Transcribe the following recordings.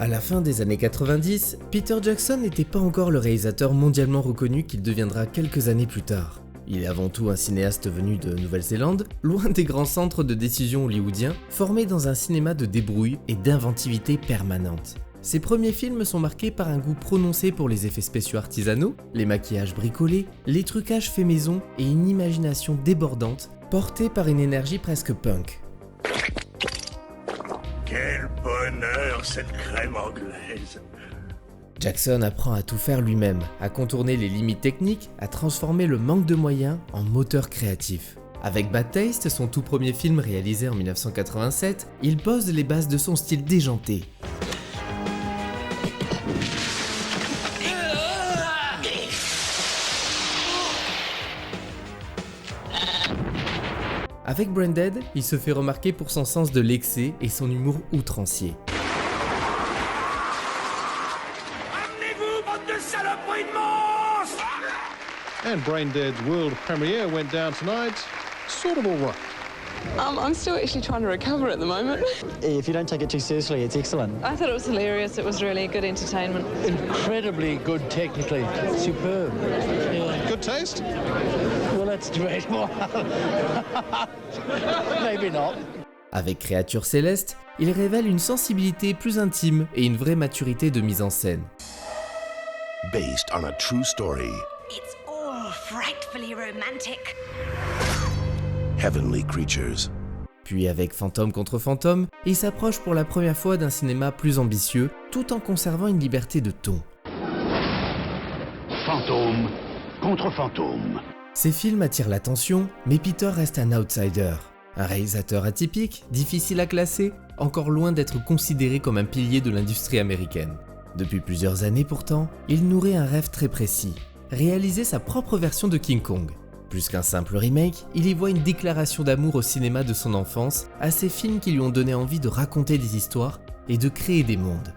À la fin des années 90, Peter Jackson n'était pas encore le réalisateur mondialement reconnu qu'il deviendra quelques années plus tard. Il est avant tout un cinéaste venu de Nouvelle-Zélande, loin des grands centres de décision hollywoodiens, formé dans un cinéma de débrouille et d'inventivité permanente. Ses premiers films sont marqués par un goût prononcé pour les effets spéciaux artisanaux, les maquillages bricolés, les trucages faits maison et une imagination débordante, portée par une énergie presque punk. Quel bonheur, cette crème anglaise! Jackson apprend à tout faire lui-même, à contourner les limites techniques, à transformer le manque de moyens en moteur créatif. Avec Bad Taste, son tout premier film réalisé en 1987, il pose les bases de son style déjanté. Avec Branded, il se fait remarquer pour son sens de l'excès et son humour outrancier. Amenez-vous, bande de saloperies de monstres! And Braindead's world premiere went down tonight. Sort of all right. I'm still actually trying to recover at the moment. If you don't take it too seriously, it's excellent. I thought it was hilarious. It was really good entertainment. Incredibly good technically. Superb. Yeah. Good taste? Well, that's debatable. Maybe not. Avec Créature Céleste, il révèle une sensibilité plus intime et une vraie maturité de mise en scène. Based on a true story. It's all frightfully romantic. Heavenly creatures. Puis avec Fantôme contre Fantôme, il s'approche pour la première fois d'un cinéma plus ambitieux, tout en conservant une liberté de ton. Fantôme contre fantôme. Ces films attirent l'attention, mais Peter reste un outsider. Un réalisateur atypique, difficile à classer, encore loin d'être considéré comme un pilier de l'industrie américaine. Depuis plusieurs années pourtant, il nourrit un rêve très précis, réaliser sa propre version de King Kong. Plus qu'un simple remake, il y voit une déclaration d'amour au cinéma de son enfance, à ces films qui lui ont donné envie de raconter des histoires et de créer des mondes.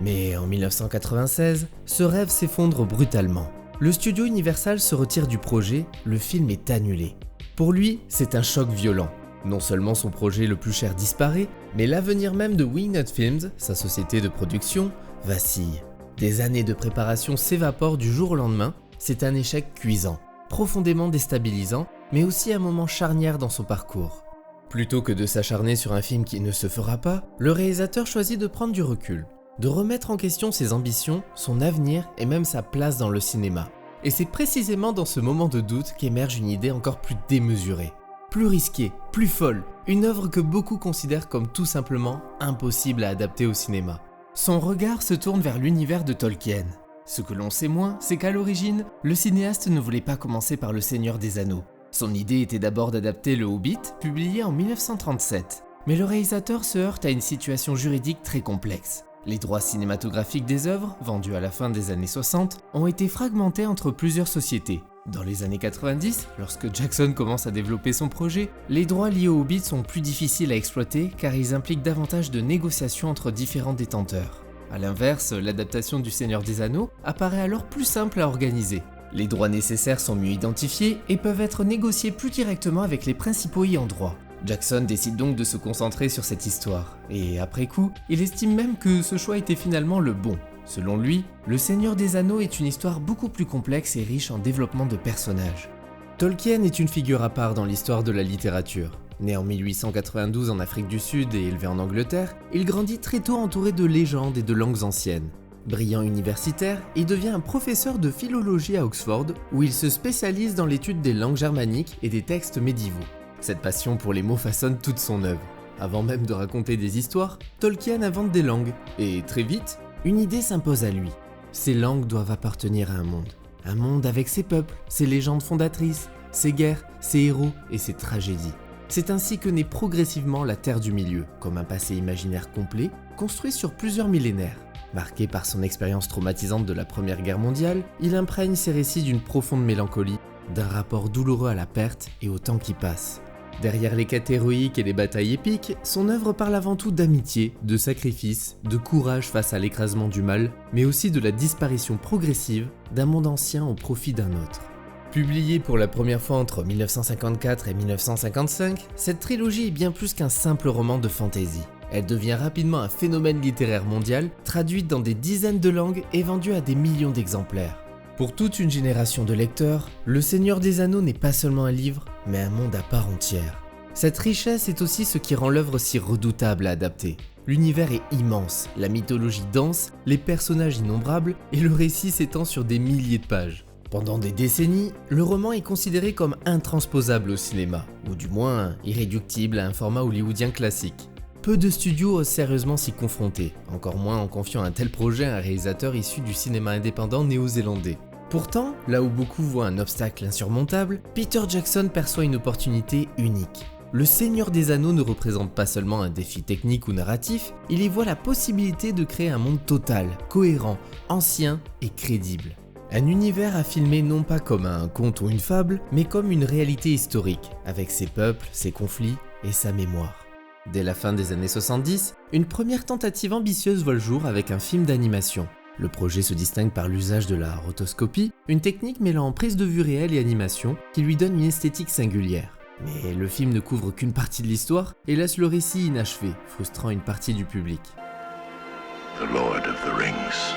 Mais en 1996, ce rêve s'effondre brutalement. Le studio Universal se retire du projet, le film est annulé. Pour lui, c'est un choc violent. Non seulement son projet le plus cher disparaît, mais l'avenir même de Wingnut Films, sa société de production, vacille. Des années de préparation s'évaporent du jour au lendemain, c'est un échec cuisant, profondément déstabilisant, mais aussi un moment charnière dans son parcours. Plutôt que de s'acharner sur un film qui ne se fera pas, le réalisateur choisit de prendre du recul, de remettre en question ses ambitions, son avenir et même sa place dans le cinéma. Et c'est précisément dans ce moment de doute qu'émerge une idée encore plus démesurée. Plus risquée, plus folle, une œuvre que beaucoup considèrent comme tout simplement impossible à adapter au cinéma. Son regard se tourne vers l'univers de Tolkien. Ce que l'on sait moins, c'est qu'à l'origine, le cinéaste ne voulait pas commencer par Le Seigneur des Anneaux. Son idée était d'abord d'adapter Le Hobbit, publié en 1937. Mais le réalisateur se heurte à une situation juridique très complexe. Les droits cinématographiques des œuvres, vendus à la fin des années 60, ont été fragmentés entre plusieurs sociétés. Dans les années 90, lorsque Jackson commence à développer son projet, les droits liés au Hobbit sont plus difficiles à exploiter car ils impliquent davantage de négociations entre différents détenteurs. A l'inverse, l'adaptation du Seigneur des Anneaux apparaît alors plus simple à organiser. Les droits nécessaires sont mieux identifiés et peuvent être négociés plus directement avec les principaux ayants droit. Jackson décide donc de se concentrer sur cette histoire, et après coup, il estime même que ce choix était finalement le bon. Selon lui, Le Seigneur des Anneaux est une histoire beaucoup plus complexe et riche en développement de personnages. Tolkien est une figure à part dans l'histoire de la littérature. Né en 1892 en Afrique du Sud et élevé en Angleterre, il grandit très tôt entouré de légendes et de langues anciennes. Brillant universitaire, il devient un professeur de philologie à Oxford, où il se spécialise dans l'étude des langues germaniques et des textes médiévaux. Cette passion pour les mots façonne toute son œuvre. Avant même de raconter des histoires, Tolkien invente des langues, et très vite, une idée s'impose à lui. Ces langues doivent appartenir à un monde avec ses peuples, ses légendes fondatrices, ses guerres, ses héros et ses tragédies. C'est ainsi que naît progressivement la Terre du Milieu, comme un passé imaginaire complet, construit sur plusieurs millénaires. Marqué par son expérience traumatisante de la Première Guerre mondiale, il imprègne ses récits d'une profonde mélancolie, d'un rapport douloureux à la perte et au temps qui passe. Derrière les quêtes héroïques et les batailles épiques, son œuvre parle avant tout d'amitié, de sacrifice, de courage face à l'écrasement du mal, mais aussi de la disparition progressive d'un monde ancien au profit d'un autre. Publiée pour la première fois entre 1954 et 1955, cette trilogie est bien plus qu'un simple roman de fantasy. Elle devient rapidement un phénomène littéraire mondial, traduite dans des dizaines de langues et vendue à des millions d'exemplaires. Pour toute une génération de lecteurs, Le Seigneur des Anneaux n'est pas seulement un livre, mais un monde à part entière. Cette richesse est aussi ce qui rend l'œuvre si redoutable à adapter. L'univers est immense, la mythologie dense, les personnages innombrables et le récit s'étend sur des milliers de pages. Pendant des décennies, le roman est considéré comme intransposable au cinéma, ou du moins irréductible à un format hollywoodien classique. Peu de studios osent sérieusement s'y confronter, encore moins en confiant un tel projet à un réalisateur issu du cinéma indépendant néo-zélandais. Pourtant, là où beaucoup voient un obstacle insurmontable, Peter Jackson perçoit une opportunité unique. Le Seigneur des Anneaux ne représente pas seulement un défi technique ou narratif, il y voit la possibilité de créer un monde total, cohérent, ancien et crédible. Un univers à filmer non pas comme un conte ou une fable, mais comme une réalité historique, avec ses peuples, ses conflits et sa mémoire. Dès la fin des années 70, une première tentative ambitieuse voit le jour avec un film d'animation. Le projet se distingue par l'usage de la rotoscopie, une technique mêlant prise de vue réelle et animation qui lui donne une esthétique singulière. Mais le film ne couvre qu'une partie de l'histoire et laisse le récit inachevé, frustrant une partie du public. The Lord of the Rings.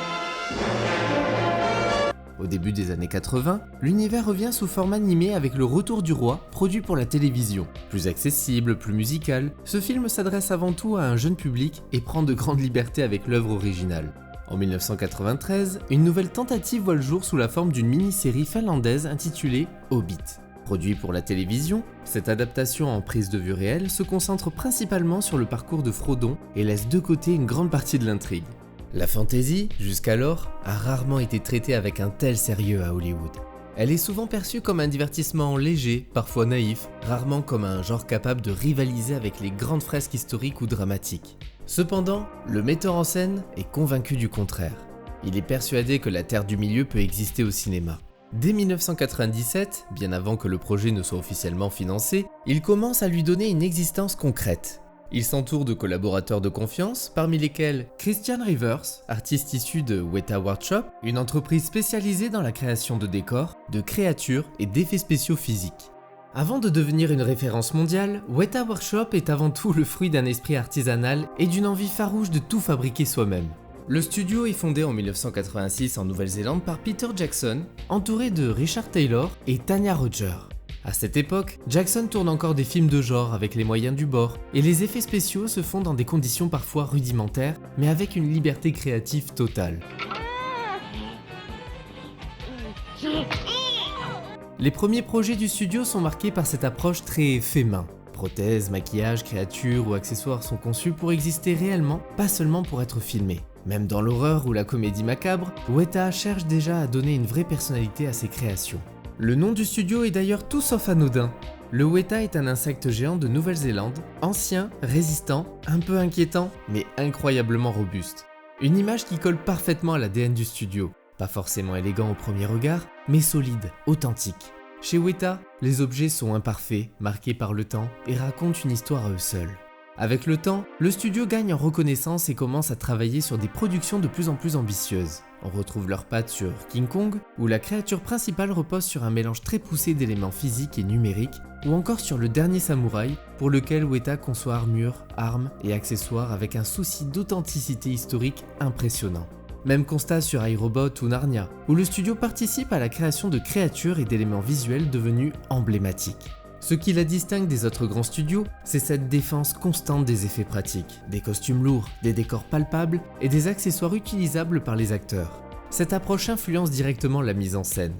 Au début des années 80, l'univers revient sous forme animé avec Le Retour du Roi, produit pour la télévision. Plus accessible, plus musical, ce film s'adresse avant tout à un jeune public et prend de grandes libertés avec l'œuvre originale. En 1993, une nouvelle tentative voit le jour sous la forme d'une mini-série finlandaise intitulée Hobbit. Produit pour la télévision, cette adaptation en prise de vue réelle se concentre principalement sur le parcours de Frodon et laisse de côté une grande partie de l'intrigue. La fantasy, jusqu'alors, a rarement été traitée avec un tel sérieux à Hollywood. Elle est souvent perçue comme un divertissement léger, parfois naïf, rarement comme un genre capable de rivaliser avec les grandes fresques historiques ou dramatiques. Cependant, le metteur en scène est convaincu du contraire. Il est persuadé que la Terre du Milieu peut exister au cinéma. Dès 1997, bien avant que le projet ne soit officiellement financé, il commence à lui donner une existence concrète. Il s'entoure de collaborateurs de confiance, parmi lesquels Christian Rivers, artiste issu de Weta Workshop, une entreprise spécialisée dans la création de décors, de créatures et d'effets spéciaux physiques. Avant de devenir une référence mondiale, Weta Workshop est avant tout le fruit d'un esprit artisanal et d'une envie farouche de tout fabriquer soi-même. Le studio est fondé en 1986 en Nouvelle-Zélande par Peter Jackson, entouré de Richard Taylor et Tanya Roger. À cette époque, Jackson tourne encore des films de genre avec les moyens du bord, et les effets spéciaux se font dans des conditions parfois rudimentaires, mais avec une liberté créative totale. Les premiers projets du studio sont marqués par cette approche très fait main. Prothèses, maquillage, créatures ou accessoires sont conçus pour exister réellement, pas seulement pour être filmés. Même dans l'horreur ou la comédie macabre, Weta cherche déjà à donner une vraie personnalité à ses créations. Le nom du studio est d'ailleurs tout sauf anodin. Le Weta est un insecte géant de Nouvelle-Zélande, ancien, résistant, un peu inquiétant, mais incroyablement robuste. Une image qui colle parfaitement à l'ADN du studio. Pas forcément élégant au premier regard, mais solide, authentique. Chez Weta, les objets sont imparfaits, marqués par le temps et racontent une histoire à eux seuls. Avec le temps, le studio gagne en reconnaissance et commence à travailler sur des productions de plus en plus ambitieuses. On retrouve leurs pattes sur King Kong, où la créature principale repose sur un mélange très poussé d'éléments physiques et numériques, ou encore sur Le Dernier Samouraï, pour lequel Weta conçoit armures, armes et accessoires avec un souci d'authenticité historique impressionnant. Même constat sur iRobot ou Narnia, où le studio participe à la création de créatures et d'éléments visuels devenus emblématiques. Ce qui la distingue des autres grands studios, c'est cette défense constante des effets pratiques, des costumes lourds, des décors palpables et des accessoires utilisables par les acteurs. Cette approche influence directement la mise en scène.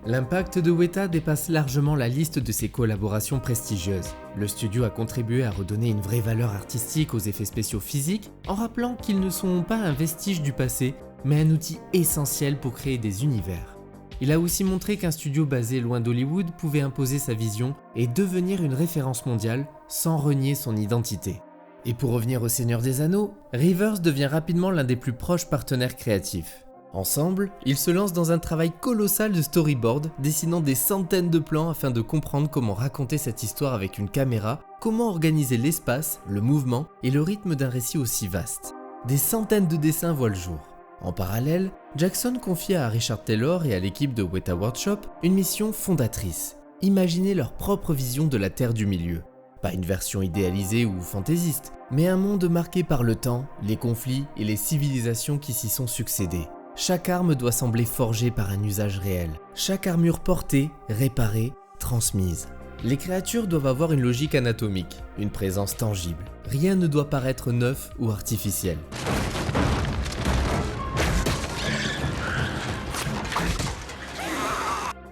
L'impact de Weta dépasse largement la liste de ses collaborations prestigieuses. Le studio a contribué à redonner une vraie valeur artistique aux effets spéciaux physiques en rappelant qu'ils ne sont pas un vestige du passé, mais un outil essentiel pour créer des univers. Il a aussi montré qu'un studio basé loin d'Hollywood pouvait imposer sa vision et devenir une référence mondiale sans renier son identité. Et pour revenir au Seigneur des Anneaux, Rivers devient rapidement l'un des plus proches partenaires créatifs. Ensemble, ils se lancent dans un travail colossal de storyboard, dessinant des centaines de plans afin de comprendre comment raconter cette histoire avec une caméra, comment organiser l'espace, le mouvement et le rythme d'un récit aussi vaste. Des centaines de dessins voient le jour. En parallèle, Jackson confie à Richard Taylor et à l'équipe de Weta Workshop une mission fondatrice, imaginer leur propre vision de la Terre du Milieu. Pas une version idéalisée ou fantaisiste, mais un monde marqué par le temps, les conflits et les civilisations qui s'y sont succédées. Chaque arme doit sembler forgée par un usage réel, chaque armure portée, réparée, transmise. Les créatures doivent avoir une logique anatomique, une présence tangible. Rien ne doit paraître neuf ou artificiel.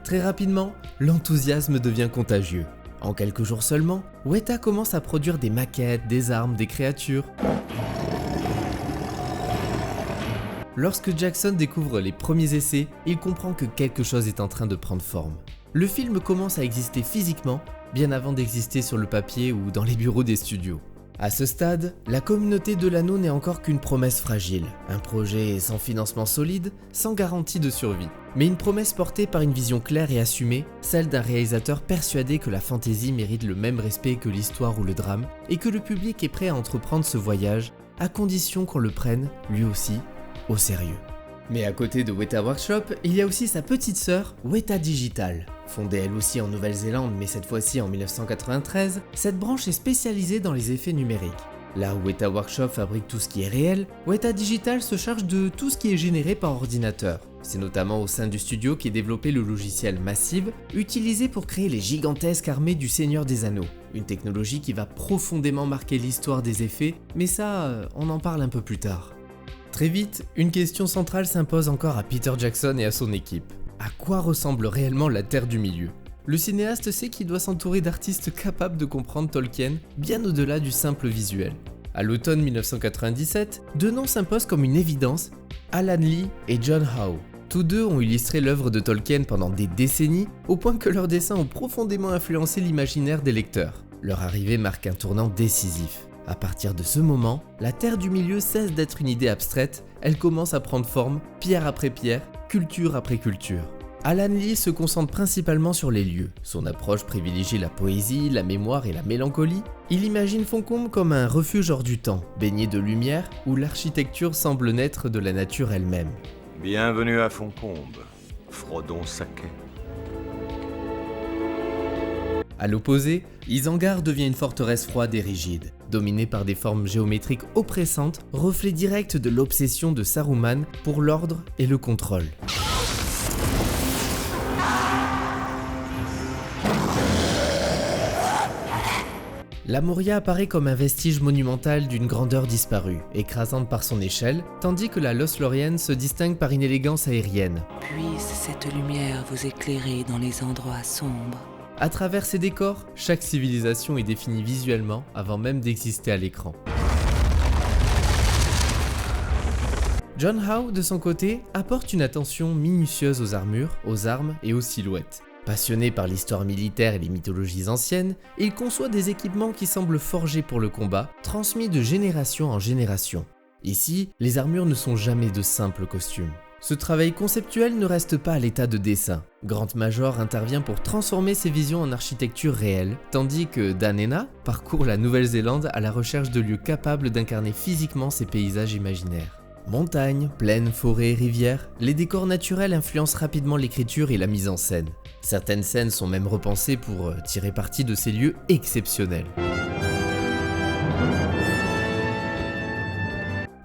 Très rapidement, l'enthousiasme devient contagieux. En quelques jours seulement, Weta commence à produire des maquettes, des armes, des créatures. Lorsque Jackson découvre les premiers essais, il comprend que quelque chose est en train de prendre forme. Le film commence à exister physiquement, bien avant d'exister sur le papier ou dans les bureaux des studios. À ce stade, la communauté de l'anneau n'est encore qu'une promesse fragile, un projet sans financement solide, sans garantie de survie, mais une promesse portée par une vision claire et assumée, celle d'un réalisateur persuadé que la fantaisie mérite le même respect que l'histoire ou le drame, et que le public est prêt à entreprendre ce voyage, à condition qu'on le prenne, lui aussi, au sérieux. Mais à côté de Weta Workshop, il y a aussi sa petite sœur, Weta Digital. Fondée elle aussi en Nouvelle-Zélande mais cette fois-ci en 1993, cette branche est spécialisée dans les effets numériques. Là où Weta Workshop fabrique tout ce qui est réel, Weta Digital se charge de tout ce qui est généré par ordinateur. C'est notamment au sein du studio qu'est développé le logiciel Massive, utilisé pour créer les gigantesques armées du Seigneur des Anneaux. Une technologie qui va profondément marquer l'histoire des effets, mais ça, on en parle un peu plus tard. Très vite, une question centrale s'impose encore à Peter Jackson et à son équipe. À quoi ressemble réellement la Terre du Milieu ? Le cinéaste sait qu'il doit s'entourer d'artistes capables de comprendre Tolkien bien au-delà du simple visuel. À l'automne 1997, deux noms s'imposent comme une évidence, Alan Lee et John Howe. Tous deux ont illustré l'œuvre de Tolkien pendant des décennies, au point que leurs dessins ont profondément influencé l'imaginaire des lecteurs. Leur arrivée marque un tournant décisif. À partir de ce moment, la Terre du Milieu cesse d'être une idée abstraite, elle commence à prendre forme, pierre après pierre, culture après culture. Alan Lee se concentre principalement sur les lieux. Son approche privilégie la poésie, la mémoire et la mélancolie. Il imagine Foncombe comme un refuge hors du temps, baigné de lumière, où l'architecture semble naître de la nature elle-même. Bienvenue à Foncombe, Frodon Sacquet. À l'opposé, Isengard devient une forteresse froide et rigide, dominée par des formes géométriques oppressantes, reflet direct de l'obsession de Saruman pour l'ordre et le contrôle. La Moria apparaît comme un vestige monumental d'une grandeur disparue, écrasante par son échelle, tandis que la Lothlórien se distingue par une élégance aérienne. Puisse cette lumière vous éclairer dans les endroits sombres. À travers ces décors, chaque civilisation est définie visuellement avant même d'exister à l'écran. John Howe, de son côté, apporte une attention minutieuse aux armures, aux armes et aux silhouettes. Passionné par l'histoire militaire et les mythologies anciennes, il conçoit des équipements qui semblent forgés pour le combat, transmis de génération en génération. Ici, les armures ne sont jamais de simples costumes. Ce travail conceptuel ne reste pas à l'état de dessin. Grant Major intervient pour transformer ses visions en architecture réelle, tandis que Dan Hena parcourt la Nouvelle-Zélande à la recherche de lieux capables d'incarner physiquement ces paysages imaginaires. Montagnes, plaines, forêts, rivières, les décors naturels influencent rapidement l'écriture et la mise en scène. Certaines scènes sont même repensées pour tirer parti de ces lieux exceptionnels.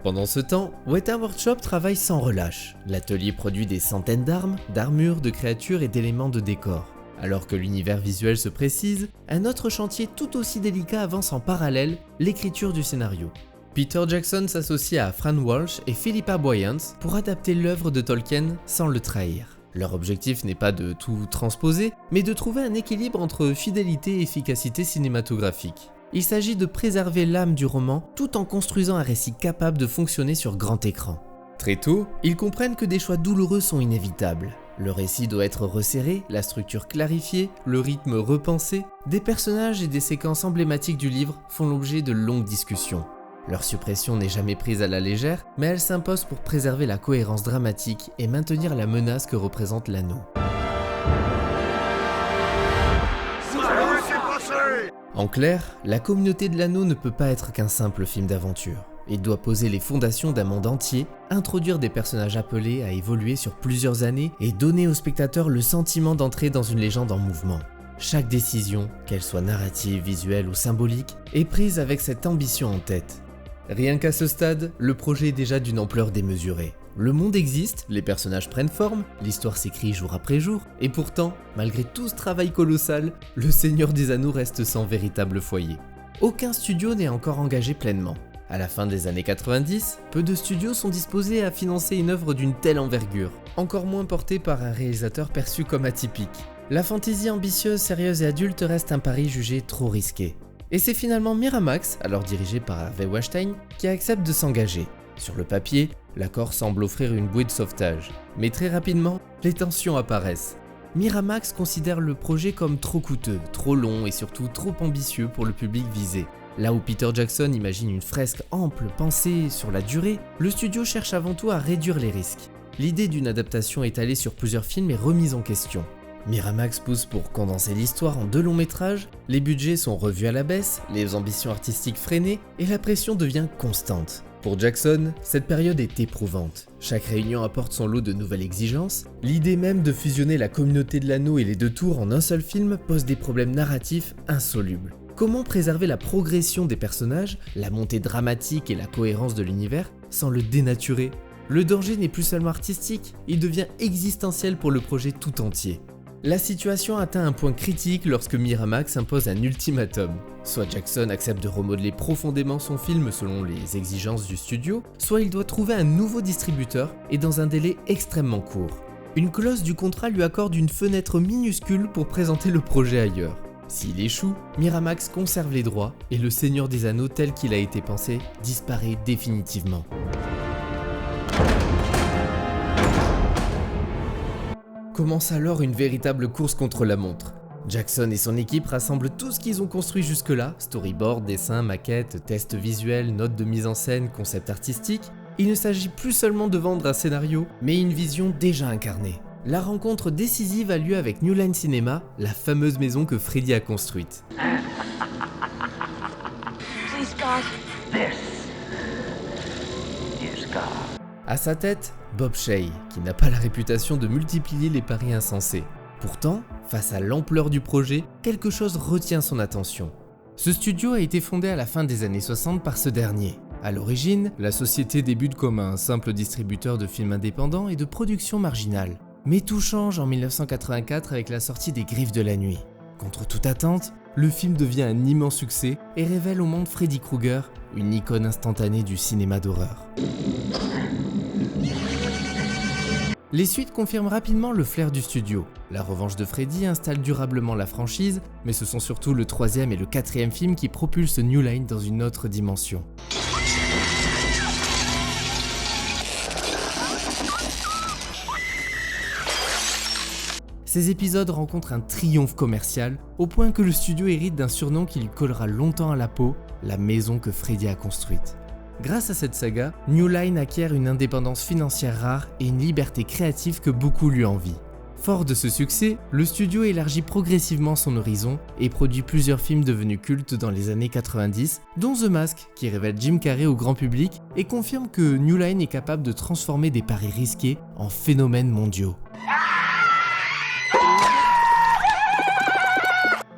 Pendant ce temps, Weta Workshop travaille sans relâche. L'atelier produit des centaines d'armes, d'armures, de créatures et d'éléments de décor. Alors que l'univers visuel se précise, un autre chantier tout aussi délicat avance en parallèle, l'écriture du scénario. Peter Jackson s'associe à Fran Walsh et Philippa Boyens pour adapter l'œuvre de Tolkien sans le trahir. Leur objectif n'est pas de tout transposer, mais de trouver un équilibre entre fidélité et efficacité cinématographique. Il s'agit de préserver l'âme du roman tout en construisant un récit capable de fonctionner sur grand écran. Très tôt, ils comprennent que des choix douloureux sont inévitables. Le récit doit être resserré, la structure clarifiée, le rythme repensé. Des personnages et des séquences emblématiques du livre font l'objet de longues discussions. Leur suppression n'est jamais prise à la légère, mais elle s'impose pour préserver la cohérence dramatique et maintenir la menace que représente l'anneau. En clair, la communauté de l'anneau ne peut pas être qu'un simple film d'aventure. Il doit poser les fondations d'un monde entier, introduire des personnages appelés à évoluer sur plusieurs années et donner au spectateur le sentiment d'entrer dans une légende en mouvement. Chaque décision, qu'elle soit narrative, visuelle ou symbolique, est prise avec cette ambition en tête. Rien qu'à ce stade, le projet est déjà d'une ampleur démesurée. Le monde existe, les personnages prennent forme, l'histoire s'écrit jour après jour, et pourtant, malgré tout ce travail colossal, le Seigneur des Anneaux reste sans véritable foyer. Aucun studio n'est encore engagé pleinement. À la fin des années 90, peu de studios sont disposés à financer une œuvre d'une telle envergure, encore moins portée par un réalisateur perçu comme atypique. La fantaisie ambitieuse, sérieuse et adulte reste un pari jugé trop risqué. Et c'est finalement Miramax, alors dirigé par Harvey Weinstein, qui accepte de s'engager. Sur le papier, l'accord semble offrir une bouée de sauvetage, mais très rapidement, les tensions apparaissent. Miramax considère le projet comme trop coûteux, trop long et surtout trop ambitieux pour le public visé. Là où Peter Jackson imagine une fresque ample, pensée sur la durée, le studio cherche avant tout à réduire les risques. L'idée d'une adaptation étalée sur plusieurs films est remise en question. Miramax pousse pour condenser l'histoire en 2 longs métrages, les budgets sont revus à la baisse, les ambitions artistiques freinées et la pression devient constante. Pour Jackson, cette période est éprouvante. Chaque réunion apporte son lot de nouvelles exigences. L'idée même de fusionner la communauté de l'anneau et les 2 tours en un seul film pose des problèmes narratifs insolubles. Comment préserver la progression des personnages, la montée dramatique et la cohérence de l'univers sans le dénaturer ? Le danger n'est plus seulement artistique, il devient existentiel pour le projet tout entier. La situation atteint un point critique lorsque Miramax impose un ultimatum. Soit Jackson accepte de remodeler profondément son film selon les exigences du studio, soit il doit trouver un nouveau distributeur et dans un délai extrêmement court. Une clause du contrat lui accorde une fenêtre minuscule pour présenter le projet ailleurs. S'il échoue, Miramax conserve les droits et le Seigneur des Anneaux tel qu'il a été pensé disparaît définitivement. Commence alors une véritable course contre la montre. Jackson et son équipe rassemblent tout ce qu'ils ont construit jusque-là, storyboard, dessins, maquettes, tests visuels, notes de mise en scène, concepts artistiques. Il ne s'agit plus seulement de vendre un scénario, mais une vision déjà incarnée. La rencontre décisive a lieu avec New Line Cinema, la fameuse maison que Freddy a construite. À sa tête, Bob Shaye, qui n'a pas la réputation de multiplier les paris insensés. Pourtant, face à l'ampleur du projet, quelque chose retient son attention. Ce studio a été fondé à la fin des années 60 par ce dernier. À l'origine, la société débute comme un simple distributeur de films indépendants et de production marginale. Mais tout change en 1984 avec la sortie des Griffes de la Nuit. Contre toute attente, le film devient un immense succès et révèle au monde Freddy Krueger, une icône instantanée du cinéma d'horreur. Les suites confirment rapidement le flair du studio. La revanche de Freddy installe durablement la franchise, mais ce sont surtout le 3e et le 4e film qui propulsent New Line dans une autre dimension. Ces épisodes rencontrent un triomphe commercial, au point que le studio hérite d'un surnom qui lui collera longtemps à la peau, la maison que Freddy a construite. Grâce à cette saga, New Line acquiert une indépendance financière rare et une liberté créative que beaucoup lui envient. Fort de ce succès, le studio élargit progressivement son horizon et produit plusieurs films devenus cultes dans les années 90, dont The Mask, qui révèle Jim Carrey au grand public et confirme que New Line est capable de transformer des paris risqués en phénomènes mondiaux.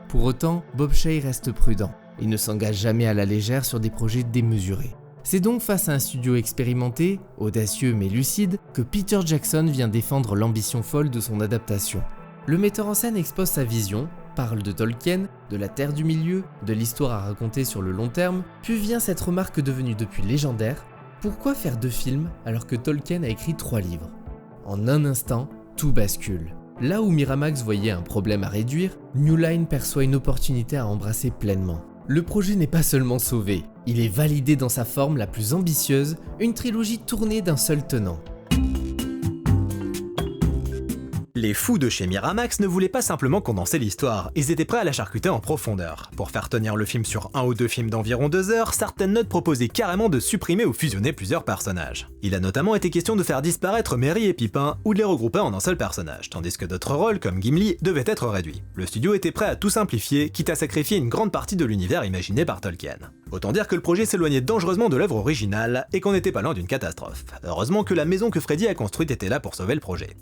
Pour autant, Bob Shaye reste prudent. Il ne s'engage jamais à la légère sur des projets démesurés. C'est donc face à un studio expérimenté, audacieux mais lucide, que Peter Jackson vient défendre l'ambition folle de son adaptation. Le metteur en scène expose sa vision, parle de Tolkien, de la Terre du Milieu, de l'histoire à raconter sur le long terme, puis vient cette remarque devenue depuis légendaire: pourquoi faire 2 films alors que Tolkien a écrit 3 livres ? En un instant, tout bascule. Là où Miramax voyait un problème à réduire, New Line perçoit une opportunité à embrasser pleinement. Le projet n'est pas seulement sauvé, il est validé dans sa forme la plus ambitieuse, une trilogie tournée d'un seul tenant. Les fous de chez Miramax ne voulaient pas simplement condenser l'histoire, ils étaient prêts à la charcuter en profondeur. Pour faire tenir le film sur 1 ou 2 films d'environ 2 heures, certaines notes proposaient carrément de supprimer ou fusionner plusieurs personnages. Il a notamment été question de faire disparaître Merry et Pippin ou de les regrouper en un seul personnage, tandis que d'autres rôles comme Gimli devaient être réduits. Le studio était prêt à tout simplifier, quitte à sacrifier une grande partie de l'univers imaginé par Tolkien. Autant dire que le projet s'éloignait dangereusement de l'œuvre originale et qu'on n'était pas loin d'une catastrophe. Heureusement que la maison que Freddy a construite était là pour sauver le projet.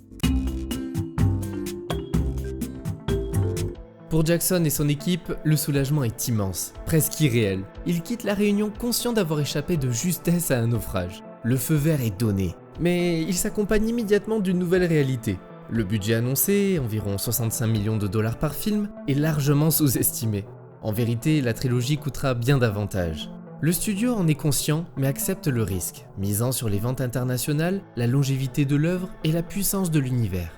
Pour Jackson et son équipe, le soulagement est immense, presque irréel. Ils quittent la réunion conscients d'avoir échappé de justesse à un naufrage. Le feu vert est donné, mais il s'accompagne immédiatement d'une nouvelle réalité. Le budget annoncé, environ 65 millions de dollars par film, est largement sous-estimé. En vérité, la trilogie coûtera bien davantage. Le studio en est conscient, mais accepte le risque, misant sur les ventes internationales, la longévité de l'œuvre et la puissance de l'univers.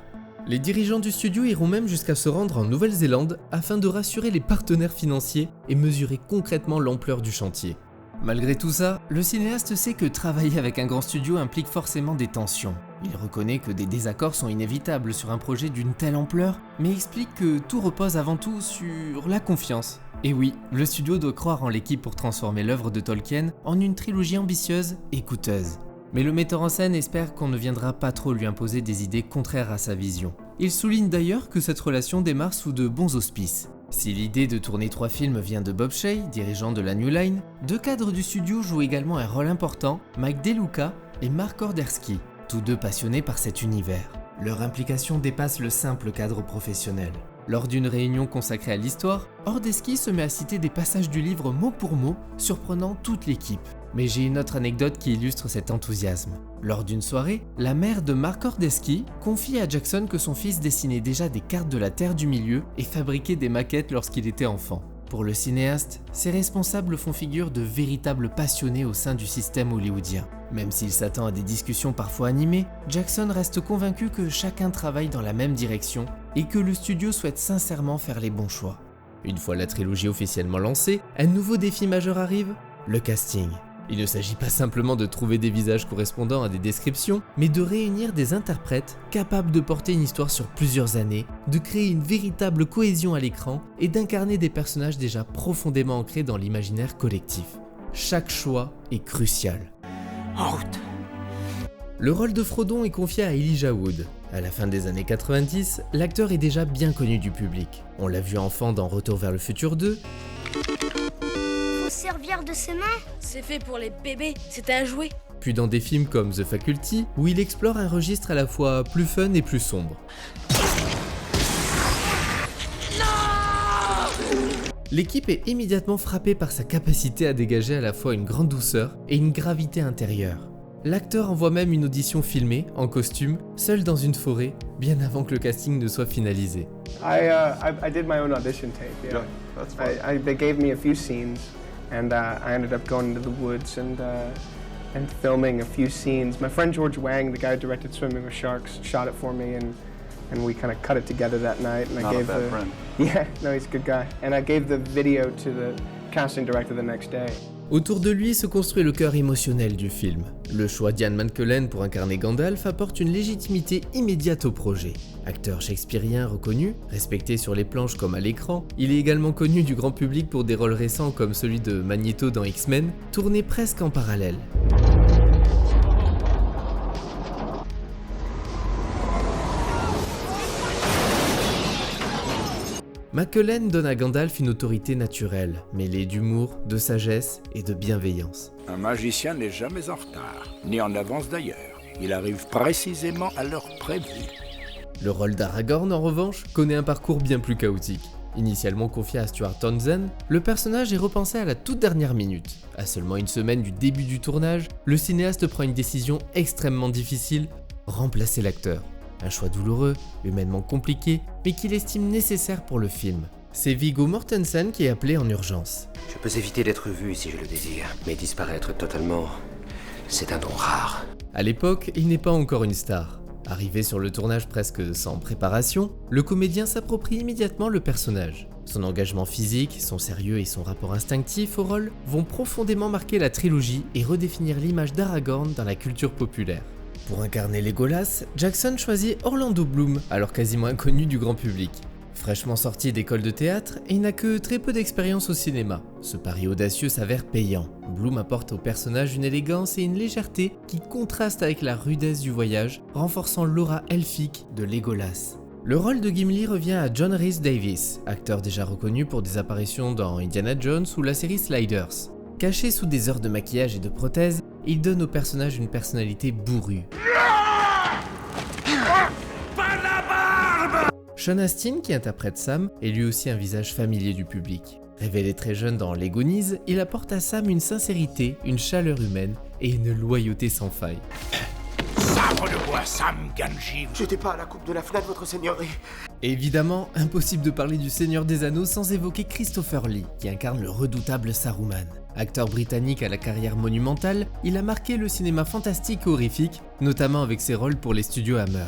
Les dirigeants du studio iront même jusqu'à se rendre en Nouvelle-Zélande afin de rassurer les partenaires financiers et mesurer concrètement l'ampleur du chantier. Malgré tout ça, le cinéaste sait que travailler avec un grand studio implique forcément des tensions. Il reconnaît que des désaccords sont inévitables sur un projet d'une telle ampleur, mais explique que tout repose avant tout sur la confiance. Et oui, le studio doit croire en l'équipe pour transformer l'œuvre de Tolkien en une trilogie ambitieuse et coûteuse. Mais le metteur en scène espère qu'on ne viendra pas trop lui imposer des idées contraires à sa vision. Il souligne d'ailleurs que cette relation démarre sous de bons auspices. Si l'idée de tourner 3 films vient de Bob Shaye, dirigeant de la New Line, 2 cadres du studio jouent également un rôle important, Mike DeLuca et Mark Ordersky, tous 2 passionnés par cet univers. Leur implication dépasse le simple cadre professionnel. Lors d'une réunion consacrée à l'histoire, Ordersky se met à citer des passages du livre mot pour mot, surprenant toute l'équipe. Mais j'ai une autre anecdote qui illustre cet enthousiasme. Lors d'une soirée, la mère de Mark Ordersky confie à Jackson que son fils dessinait déjà des cartes de la Terre du Milieu et fabriquait des maquettes lorsqu'il était enfant. Pour le cinéaste, ses responsables font figure de véritables passionnés au sein du système hollywoodien. Même s'il s'attend à des discussions parfois animées, Jackson reste convaincu que chacun travaille dans la même direction et que le studio souhaite sincèrement faire les bons choix. Une fois la trilogie officiellement lancée, un nouveau défi majeur arrive, le casting. Il ne s'agit pas simplement de trouver des visages correspondant à des descriptions, mais de réunir des interprètes capables de porter une histoire sur plusieurs années, de créer une véritable cohésion à l'écran et d'incarner des personnages déjà profondément ancrés dans l'imaginaire collectif. Chaque choix est crucial. En route. Le rôle de Frodon est confié à Elijah Wood. À la fin des années 90, l'acteur est déjà bien connu du public. On l'a vu enfant dans Retour vers le futur 2. Faut servir de ses mains. C'est fait pour les bébés, c'est un jouet. Puis dans des films comme The Faculty, où il explore un registre à la fois plus fun et plus sombre. L'équipe est immédiatement frappée par sa capacité à dégager à la fois une grande douceur et une gravité intérieure. L'acteur envoie même une audition filmée, en costume, seul dans une forêt, bien avant que le casting ne soit finalisé. I did my own audition tape, yeah. That's fun. They gave me a few scenes, and I ended up going into the woods and filming a few scenes. My friend George Wang, the guy who directed Swimming with Sharks, shot it for me, and we kind of cut it together that night. And I gave a bad friend. Yeah, no, he's a good guy. And I gave the video to the casting director the next day. Autour de lui se construit le cœur émotionnel du film. Le choix d'Ian McKellen pour incarner Gandalf apporte une légitimité immédiate au projet. Acteur shakespearien reconnu, respecté sur les planches comme à l'écran, il est également connu du grand public pour des rôles récents comme celui de Magneto dans X-Men, tourné presque en parallèle. McKellen donne à Gandalf une autorité naturelle, mêlée d'humour, de sagesse et de bienveillance. Un magicien n'est jamais en retard, ni en avance d'ailleurs. Il arrive précisément à l'heure prévue. Le rôle d'Aragorn, en revanche, connaît un parcours bien plus chaotique. Initialement confié à Stuart Townsend, le personnage est repensé à la toute dernière minute. À seulement une semaine du début du tournage, le cinéaste prend une décision extrêmement difficile, remplacer l'acteur. Un choix douloureux, humainement compliqué, mais qu'il estime nécessaire pour le film. C'est Viggo Mortensen qui est appelé en urgence. Je peux éviter d'être vu si je le désire, mais disparaître totalement, c'est un don rare. À l'époque, il n'est pas encore une star. Arrivé sur le tournage presque sans préparation, le comédien s'approprie immédiatement le personnage. Son engagement physique, son sérieux et son rapport instinctif au rôle vont profondément marquer la trilogie et redéfinir l'image d'Aragorn dans la culture populaire. Pour incarner Legolas, Jackson choisit Orlando Bloom, alors quasiment inconnu du grand public. Fraîchement sorti d'école de théâtre, il n'a que très peu d'expérience au cinéma. Ce pari audacieux s'avère payant. Bloom apporte au personnage une élégance et une légèreté qui contrastent avec la rudesse du voyage, renforçant l'aura elfique de Legolas. Le rôle de Gimli revient à John Rhys Davies, acteur déjà reconnu pour des apparitions dans Indiana Jones ou la série Sliders. Caché sous des heures de maquillage et de prothèses, il donne au personnage une personnalité bourrue. Sean Astin, qui interprète Sam, est lui aussi un visage familier du public. Révélé très jeune dans Les Goonies, il apporte à Sam une sincérité, une chaleur humaine et une loyauté sans faille. Sabre de bois, Sam Gamgee. J'étais pas à la coupe de la fenêtre, votre seigneurie. Évidemment, impossible de parler du Seigneur des Anneaux sans évoquer Christopher Lee, qui incarne le redoutable Saruman. Acteur britannique à la carrière monumentale, il a marqué le cinéma fantastique et horrifique, notamment avec ses rôles pour les studios Hammer.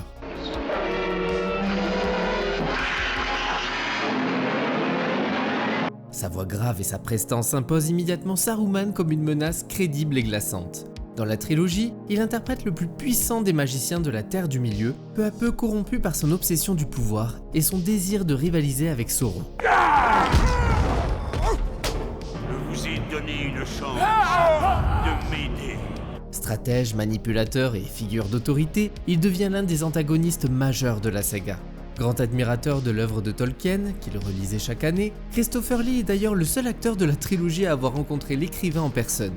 Sa voix grave et sa prestance imposent immédiatement Saruman comme une menace crédible et glaçante. Dans la trilogie, il interprète le plus puissant des magiciens de la Terre du Milieu, peu à peu corrompu par son obsession du pouvoir et son désir de rivaliser avec Sauron. Je vous ai donné une chance de m'aider. Stratège, manipulateur et figure d'autorité, il devient l'un des antagonistes majeurs de la saga. Grand admirateur de l'œuvre de Tolkien, qu'il relisait chaque année, Christopher Lee est d'ailleurs le seul acteur de la trilogie à avoir rencontré l'écrivain en personne.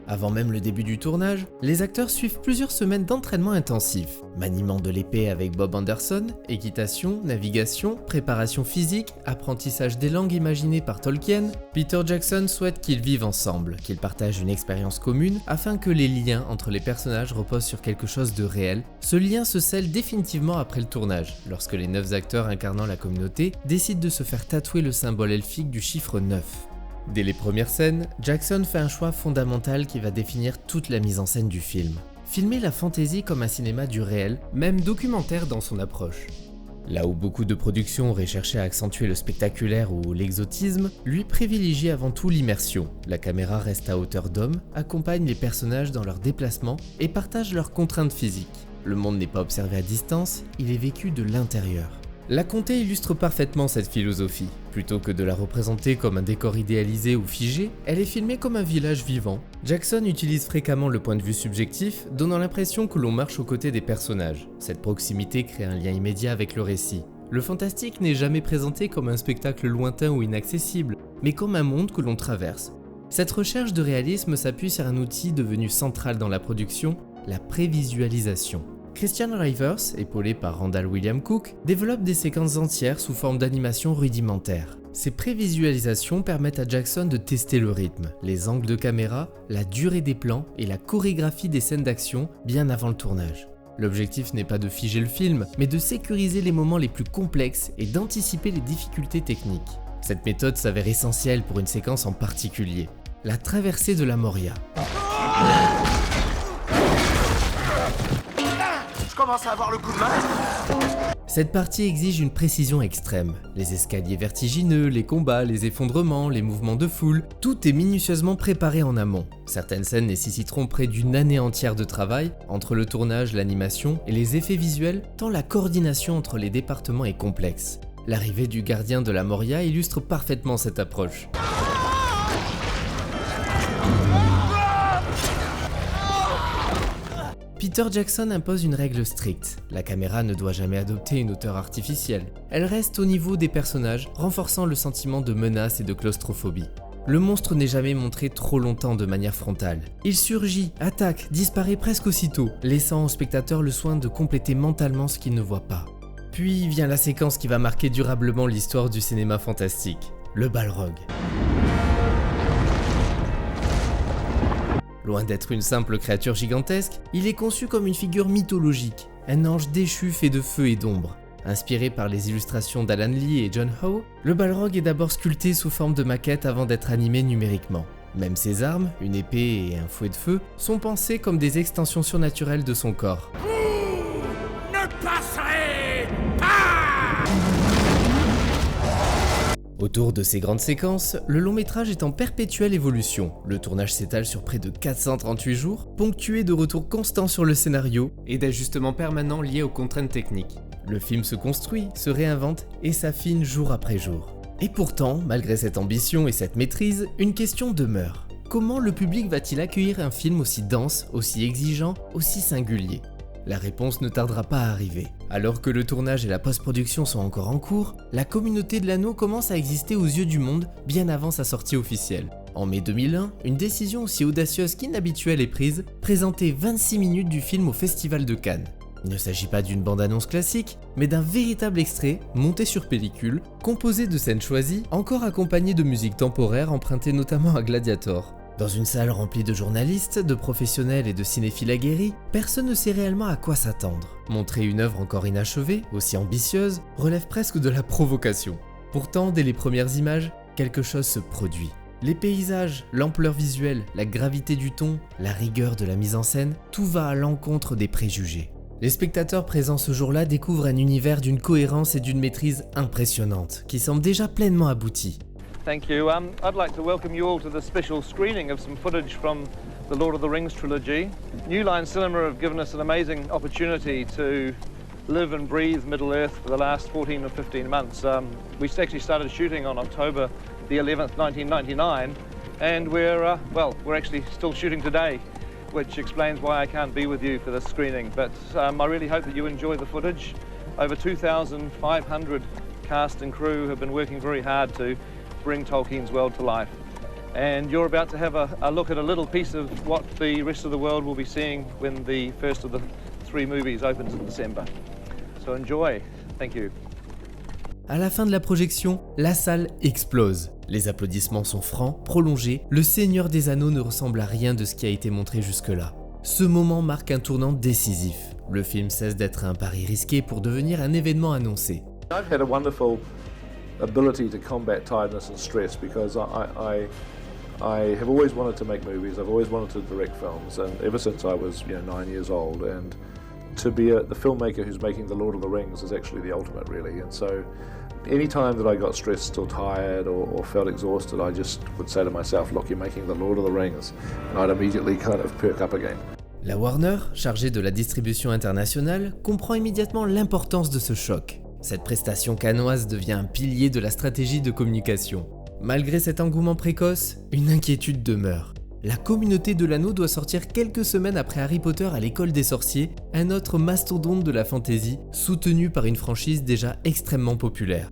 Avant même le début du tournage, les acteurs suivent plusieurs semaines d'entraînement intensif. Maniement de l'épée avec Bob Anderson, équitation, navigation, préparation physique, apprentissage des langues imaginées par Tolkien, Peter Jackson souhaite qu'ils vivent ensemble, qu'ils partagent une expérience commune afin que les liens entre les personnages reposent sur quelque chose de réel. Ce lien se scelle définitivement après le tournage, lorsque les 9 acteurs incarnant la communauté décident de se faire tatouer le symbole elfique du chiffre 9. Dès les premières scènes, Jackson fait un choix fondamental qui va définir toute la mise en scène du film. Filmer la fantasy comme un cinéma du réel, même documentaire dans son approche. Là où beaucoup de productions auraient cherché à accentuer le spectaculaire ou l'exotisme, lui privilégie avant tout l'immersion. La caméra reste à hauteur d'homme, accompagne les personnages dans leurs déplacements et partage leurs contraintes physiques. Le monde n'est pas observé à distance, il est vécu de l'intérieur. La Comté illustre parfaitement cette philosophie. Plutôt que de la représenter comme un décor idéalisé ou figé, elle est filmée comme un village vivant. Jackson utilise fréquemment le point de vue subjectif, donnant l'impression que l'on marche aux côtés des personnages. Cette proximité crée un lien immédiat avec le récit. Le fantastique n'est jamais présenté comme un spectacle lointain ou inaccessible, mais comme un monde que l'on traverse. Cette recherche de réalisme s'appuie sur un outil devenu central dans la production, la prévisualisation. Christian Rivers, épaulé par Randall William Cook, développe des séquences entières sous forme d'animation rudimentaire. Ces prévisualisations permettent à Jackson de tester le rythme, les angles de caméra, la durée des plans et la chorégraphie des scènes d'action bien avant le tournage. L'objectif n'est pas de figer le film, mais de sécuriser les moments les plus complexes et d'anticiper les difficultés techniques. Cette méthode s'avère essentielle pour une séquence en particulier, la traversée de la Moria. Je commence à avoir le coup de main. Cette partie exige une précision extrême. Les escaliers vertigineux, les combats, les effondrements, les mouvements de foule, tout est minutieusement préparé en amont. Certaines scènes nécessiteront près d'une année entière de travail, entre le tournage, l'animation et les effets visuels, tant la coordination entre les départements est complexe. L'arrivée du gardien de la Moria illustre parfaitement cette approche. Peter Jackson impose une règle stricte. La caméra ne doit jamais adopter une hauteur artificielle. Elle reste au niveau des personnages, renforçant le sentiment de menace et de claustrophobie. Le monstre n'est jamais montré trop longtemps de manière frontale. Il surgit, attaque, disparaît presque aussitôt, laissant au spectateur le soin de compléter mentalement ce qu'il ne voit pas. Puis vient la séquence qui va marquer durablement l'histoire du cinéma fantastique, le Balrog. Loin d'être une simple créature gigantesque, il est conçu comme une figure mythologique, un ange déchu fait de feu et d'ombre. Inspiré par les illustrations d'Alan Lee et John Howe, le Balrog est d'abord sculpté sous forme de maquette avant d'être animé numériquement. Même ses armes, une épée et un fouet de feu, sont pensées comme des extensions surnaturelles de son corps. Ne passerez pas! Autour de ces grandes séquences, le long métrage est en perpétuelle évolution. Le tournage s'étale sur près de 438 jours, ponctué de retours constants sur le scénario et d'ajustements permanents liés aux contraintes techniques. Le film se construit, se réinvente et s'affine jour après jour. Et pourtant, malgré cette ambition et cette maîtrise, une question demeure. Comment le public va-t-il accueillir un film aussi dense, aussi exigeant, aussi singulier ? La réponse ne tardera pas à arriver. Alors que le tournage et la post-production sont encore en cours, la communauté de l'anneau commence à exister aux yeux du monde bien avant sa sortie officielle. En mai 2001, une décision aussi audacieuse qu'inhabituelle est prise, présenter 26 minutes du film au Festival de Cannes. Il ne s'agit pas d'une bande-annonce classique, mais d'un véritable extrait, monté sur pellicule, composé de scènes choisies, encore accompagné de musique temporaire empruntée notamment à Gladiator. Dans une salle remplie de journalistes, de professionnels et de cinéphiles aguerris, personne ne sait réellement à quoi s'attendre. Montrer une œuvre encore inachevée, aussi ambitieuse, relève presque de la provocation. Pourtant, dès les premières images, quelque chose se produit. Les paysages, l'ampleur visuelle, la gravité du ton, la rigueur de la mise en scène, tout va à l'encontre des préjugés. Les spectateurs présents ce jour-là découvrent un univers d'une cohérence et d'une maîtrise impressionnantes, qui semble déjà pleinement abouti. Thank you. I'd like to welcome you all to the special screening of some footage from the Lord of the Rings trilogy. New Line Cinema have given us an amazing opportunity to live and breathe Middle-earth for the last 14 or 15 months. We actually started shooting on October the 11th, 1999, and we're actually still shooting today, which explains why I can't be with you for this screening. But I really hope that you enjoy the footage. Over 2,500 cast and crew have been working very hard to bring Tolkien's world to life. And you're about to have a look at a little piece of what the rest of the world will be seeing when the first of the 3 movies opens in December. So enjoy. Thank you. À la fin de la projection, la salle explose. Les applaudissements sont francs, prolongés, le Seigneur des Anneaux ne ressemble à rien de ce qui a été montré jusque-là. Ce moment marque un tournant décisif. Le film cesse d'être un pari risqué pour devenir un événement annoncé. I've had a wonderful ability to combat tiredness and stress because I have always wanted to make movies. I've always wanted to direct films, and ever since I was 9 years old. And to be the filmmaker who's making The Lord of the Rings is actually the ultimate, really. And so, any time that I got stressed or tired or felt exhausted, I just would say to myself, "Look, you're making The Lord of the Rings," and I'd immediately kind of perk up again. La Warner, chargée de la distribution internationale, comprend immédiatement l'importance de ce choc. Cette prestation cannoise devient un pilier de la stratégie de communication. Malgré cet engouement précoce, une inquiétude demeure. La communauté de l'anneau doit sortir quelques semaines après Harry Potter à l'école des sorciers, un autre mastodonte de la fantasy, soutenu par une franchise déjà extrêmement populaire.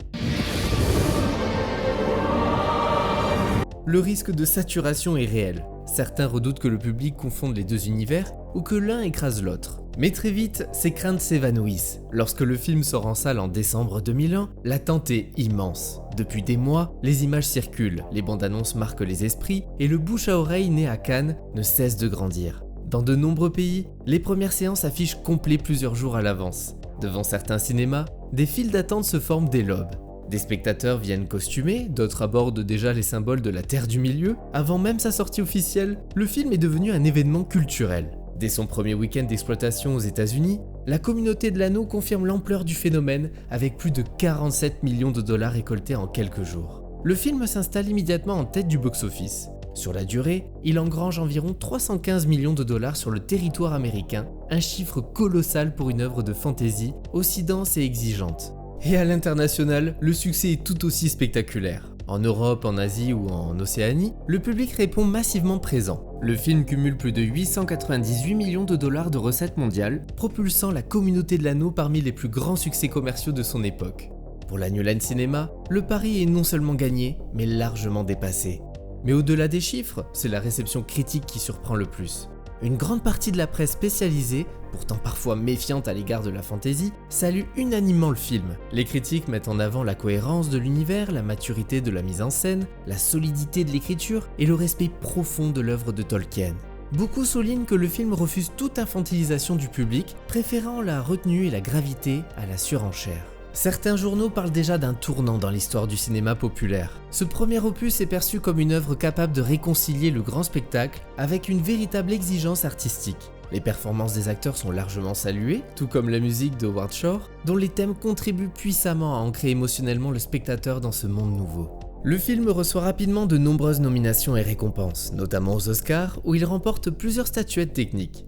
Le risque de saturation est réel. Certains redoutent que le public confonde les deux univers ou que l'un écrase l'autre. Mais très vite, ces craintes s'évanouissent. Lorsque le film sort en salle en décembre 2001, l'attente est immense. Depuis des mois, les images circulent, les bandes annonces marquent les esprits et le bouche à oreille né à Cannes ne cesse de grandir. Dans de nombreux pays, les premières séances affichent complet plusieurs jours à l'avance. Devant certains cinémas, des files d'attente se forment dès l'aube. Des spectateurs viennent costumés, d'autres abordent déjà les symboles de la Terre du Milieu. Avant même sa sortie officielle, le film est devenu un événement culturel. Dès son premier week-end d'exploitation aux États-Unis, la communauté de l'anneau confirme l'ampleur du phénomène avec plus de 47 millions de dollars récoltés en quelques jours. Le film s'installe immédiatement en tête du box-office. Sur la durée, il engrange environ 315 millions de dollars sur le territoire américain, un chiffre colossal pour une œuvre de fantasy aussi dense et exigeante. Et à l'international, le succès est tout aussi spectaculaire. En Europe, en Asie ou en Océanie, le public répond massivement présent. Le film cumule plus de 898 millions de dollars de recettes mondiales, propulsant la communauté de l'anneau parmi les plus grands succès commerciaux de son époque. Pour la New Line Cinema, le pari est non seulement gagné, mais largement dépassé. Mais au-delà des chiffres, c'est la réception critique qui surprend le plus. Une grande partie de la presse spécialisée, pourtant parfois méfiante à l'égard de la fantasy, salue unanimement le film. Les critiques mettent en avant la cohérence de l'univers, la maturité de la mise en scène, la solidité de l'écriture et le respect profond de l'œuvre de Tolkien. Beaucoup soulignent que le film refuse toute infantilisation du public, préférant la retenue et la gravité à la surenchère. Certains journaux parlent déjà d'un tournant dans l'histoire du cinéma populaire. Ce premier opus est perçu comme une œuvre capable de réconcilier le grand spectacle avec une véritable exigence artistique. Les performances des acteurs sont largement saluées, tout comme la musique de Howard Shore, dont les thèmes contribuent puissamment à ancrer émotionnellement le spectateur dans ce monde nouveau. Le film reçoit rapidement de nombreuses nominations et récompenses, notamment aux Oscars, où il remporte plusieurs statuettes techniques.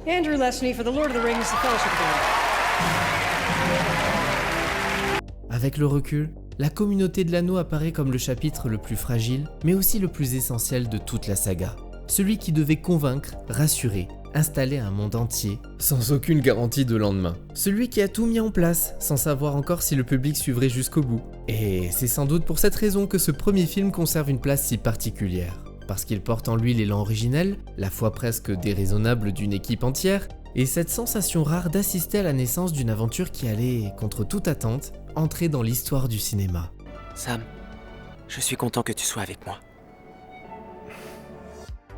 Andrew Lesney for The Lord of the Rings, The Fellowship of the Ring. Avec le recul, la communauté de l'anneau apparaît comme le chapitre le plus fragile, mais aussi le plus essentiel de toute la saga. Celui qui devait convaincre, rassurer, installer un monde entier, sans aucune garantie de lendemain. Celui qui a tout mis en place, sans savoir encore si le public suivrait jusqu'au bout. Et c'est sans doute pour cette raison que ce premier film conserve une place si particulière. Parce qu'il porte en lui l'élan originel, la foi presque déraisonnable d'une équipe entière, et cette sensation rare d'assister à la naissance d'une aventure qui allait, contre toute attente, entrer dans l'histoire du cinéma. Sam, je suis content que tu sois avec moi.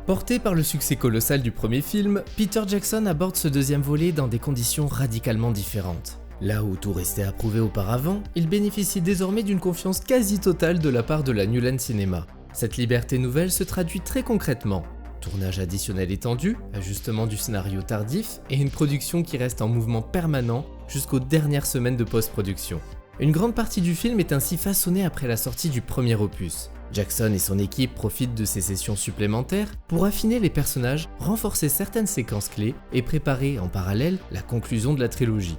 Porté par le succès colossal du premier film, Peter Jackson aborde ce deuxième volet dans des conditions radicalement différentes. Là où tout restait approuvé auparavant, il bénéficie désormais d'une confiance quasi totale de la part de la New Line Cinema. Cette liberté nouvelle se traduit très concrètement. Tournage additionnel étendu, ajustement du scénario tardif et une production qui reste en mouvement permanent jusqu'aux dernières semaines de post-production. Une grande partie du film est ainsi façonnée après la sortie du premier opus. Jackson et son équipe profitent de ces sessions supplémentaires pour affiner les personnages, renforcer certaines séquences clés et préparer en parallèle la conclusion de la trilogie.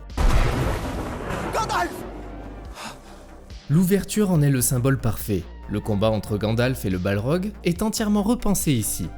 Gandalf! L'ouverture en est le symbole parfait. Le combat entre Gandalf et le Balrog est entièrement repensé ici.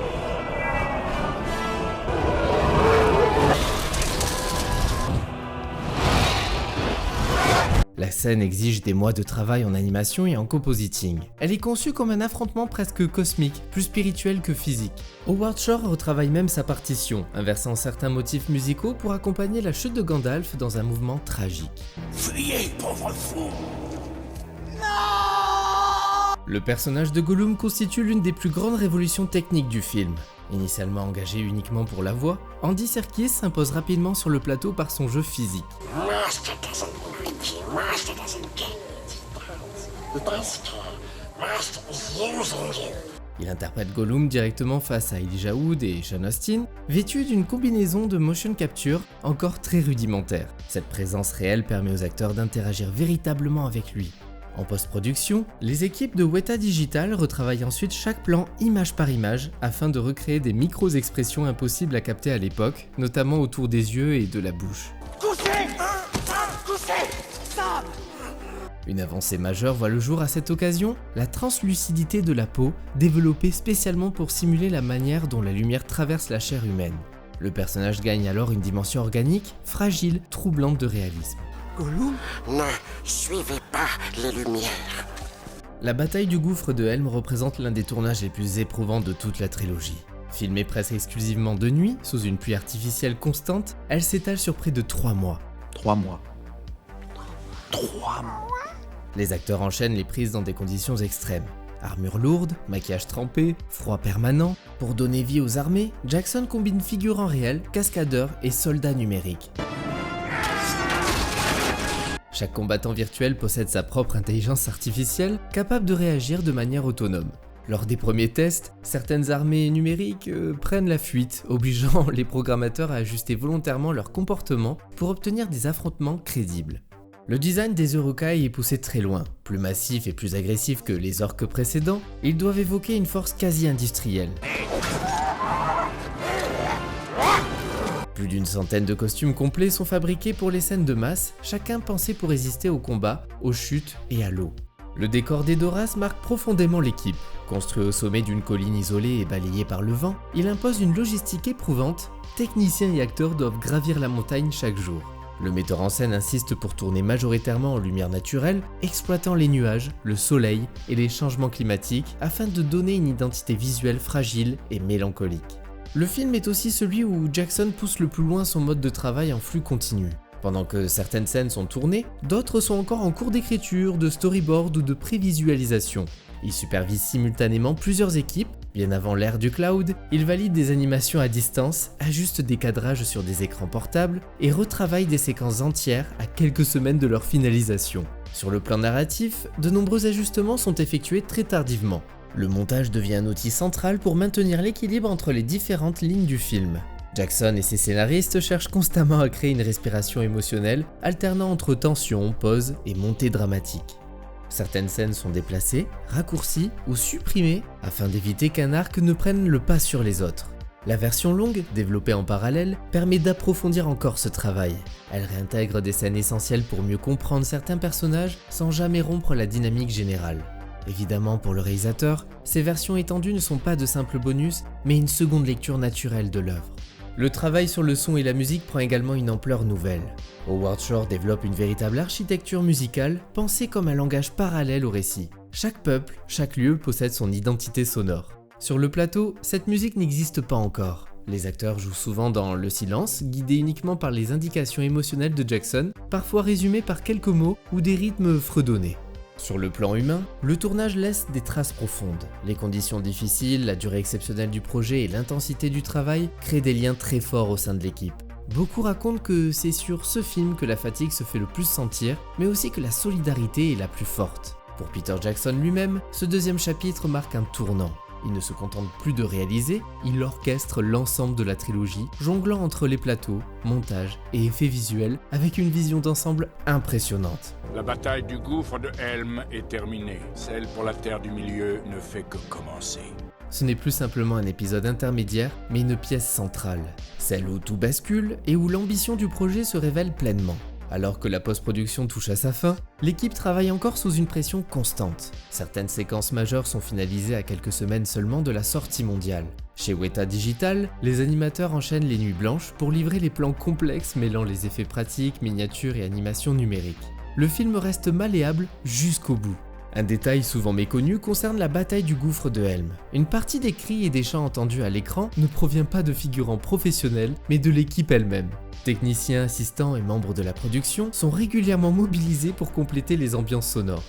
La scène exige des mois de travail en animation et en compositing. Elle est conçue comme un affrontement presque cosmique, plus spirituel que physique. Howard Shore retravaille même sa partition, inversant certains motifs musicaux pour accompagner la chute de Gandalf dans un mouvement tragique. Fuyez, pauvre fou! Le personnage de Gollum constitue l'une des plus grandes révolutions techniques du film. Initialement engagé uniquement pour la voix, Andy Serkis s'impose rapidement sur le plateau par son jeu physique. Il interprète Gollum directement face à Elijah Wood et Sean Astin, vêtu d'une combinaison de motion capture encore très rudimentaire. Cette présence réelle permet aux acteurs d'interagir véritablement avec lui. En post-production, les équipes de Weta Digital retravaillent ensuite chaque plan image par image afin de recréer des micro-expressions impossibles à capter à l'époque, notamment autour des yeux et de la bouche. Une avancée majeure voit le jour à cette occasion, la translucidité de la peau, développée spécialement pour simuler la manière dont la lumière traverse la chair humaine. Le personnage gagne alors une dimension organique, fragile, troublante de réalisme. Gollum ? Ne suivez pas les lumières. La bataille du gouffre de Helm représente l'un des tournages les plus éprouvants de toute la trilogie. Filmée presque exclusivement de nuit, sous une pluie artificielle constante, elle s'étale sur près de 3 mois. 3 mois. 3 mois. Les acteurs enchaînent les prises dans des conditions extrêmes. Armure lourde, maquillage trempé, froid permanent. Pour donner vie aux armées, Jackson combine figurants réels, cascadeurs et soldats numériques. Chaque combattant virtuel possède sa propre intelligence artificielle, capable de réagir de manière autonome. Lors des premiers tests, certaines armées numériques prennent la fuite, obligeant les programmateurs à ajuster volontairement leur comportement pour obtenir des affrontements crédibles. Le design des Uruk-hai est poussé très loin. Plus massif et plus agressif que les orques précédents, ils doivent évoquer une force quasi industrielle. Plus d'une centaine de costumes complets sont fabriqués pour les scènes de masse, chacun pensé pour résister aux combats, aux chutes et à l'eau. Le décor d'Edoras marque profondément l'équipe. Construit au sommet d'une colline isolée et balayée par le vent, il impose une logistique éprouvante. Techniciens et acteurs doivent gravir la montagne chaque jour. Le metteur en scène insiste pour tourner majoritairement en lumière naturelle, exploitant les nuages, le soleil et les changements climatiques afin de donner une identité visuelle fragile et mélancolique. Le film est aussi celui où Jackson pousse le plus loin son mode de travail en flux continu. Pendant que certaines scènes sont tournées, d'autres sont encore en cours d'écriture, de storyboard ou de prévisualisation. Il supervise simultanément plusieurs équipes. Bien avant l'ère du cloud, il valide des animations à distance, ajuste des cadrages sur des écrans portables et retravaille des séquences entières à quelques semaines de leur finalisation. Sur le plan narratif, de nombreux ajustements sont effectués très tardivement. Le montage devient un outil central pour maintenir l'équilibre entre les différentes lignes du film. Jackson et ses scénaristes cherchent constamment à créer une respiration émotionnelle, alternant entre tension, pause et montée dramatique. Certaines scènes sont déplacées, raccourcies ou supprimées afin d'éviter qu'un arc ne prenne le pas sur les autres. La version longue, développée en parallèle, permet d'approfondir encore ce travail. Elle réintègre des scènes essentielles pour mieux comprendre certains personnages sans jamais rompre la dynamique générale. Évidemment, pour le réalisateur, ces versions étendues ne sont pas de simples bonus, mais une seconde lecture naturelle de l'œuvre. Le travail sur le son et la musique prend également une ampleur nouvelle. Howard Shore développe une véritable architecture musicale, pensée comme un langage parallèle au récit. Chaque peuple, chaque lieu possède son identité sonore. Sur le plateau, cette musique n'existe pas encore. Les acteurs jouent souvent dans le silence, guidés uniquement par les indications émotionnelles de Jackson, parfois résumées par quelques mots ou des rythmes fredonnés. Sur le plan humain, le tournage laisse des traces profondes. Les conditions difficiles, la durée exceptionnelle du projet et l'intensité du travail créent des liens très forts au sein de l'équipe. Beaucoup racontent que c'est sur ce film que la fatigue se fait le plus sentir, mais aussi que la solidarité est la plus forte. Pour Peter Jackson lui-même, ce deuxième chapitre marque un tournant. Il ne se contente plus de réaliser, il orchestre l'ensemble de la trilogie, jonglant entre les plateaux, montage et effets visuels avec une vision d'ensemble impressionnante. La bataille du gouffre de Helm est terminée. Celle pour la Terre du Milieu ne fait que commencer. Ce n'est plus simplement un épisode intermédiaire, mais une pièce centrale. Celle où tout bascule et où l'ambition du projet se révèle pleinement. Alors que la post-production touche à sa fin, l'équipe travaille encore sous une pression constante. Certaines séquences majeures sont finalisées à quelques semaines seulement de la sortie mondiale. Chez Weta Digital, les animateurs enchaînent les nuits blanches pour livrer les plans complexes mêlant les effets pratiques, miniatures et animations numériques. Le film reste malléable jusqu'au bout. Un détail souvent méconnu concerne la bataille du gouffre de Helm. Une partie des cris et des chants entendus à l'écran ne provient pas de figurants professionnels, mais de l'équipe elle-même. Techniciens, assistants et membres de la production sont régulièrement mobilisés pour compléter les ambiances sonores.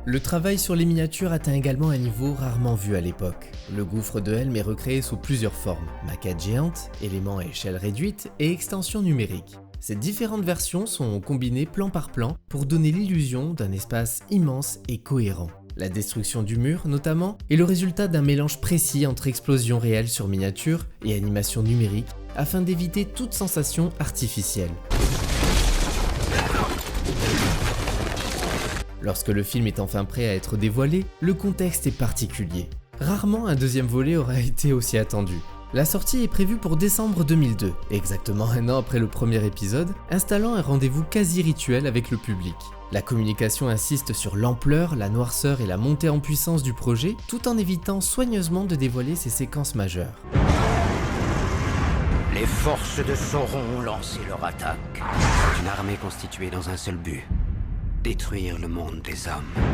Le travail sur les miniatures atteint également un niveau rarement vu à l'époque. Le gouffre de Helm est recréé sous plusieurs formes, maquettes géantes, éléments à échelle réduite et extensions numériques. Ces différentes versions sont combinées plan par plan pour donner l'illusion d'un espace immense et cohérent. La destruction du mur, notamment, est le résultat d'un mélange précis entre explosion réelle sur miniature et animation numérique afin d'éviter toute sensation artificielle. Lorsque le film est enfin prêt à être dévoilé, le contexte est particulier. Rarement un deuxième volet aura été aussi attendu. La sortie est prévue pour décembre 2002, exactement un an après le premier épisode, installant un rendez-vous quasi rituel avec le public. La communication insiste sur l'ampleur, la noirceur et la montée en puissance du projet, tout en évitant soigneusement de dévoiler ses séquences majeures. Les forces de Sauron ont lancé leur attaque. C'est une armée constituée dans un seul but. Détruire le monde des hommes.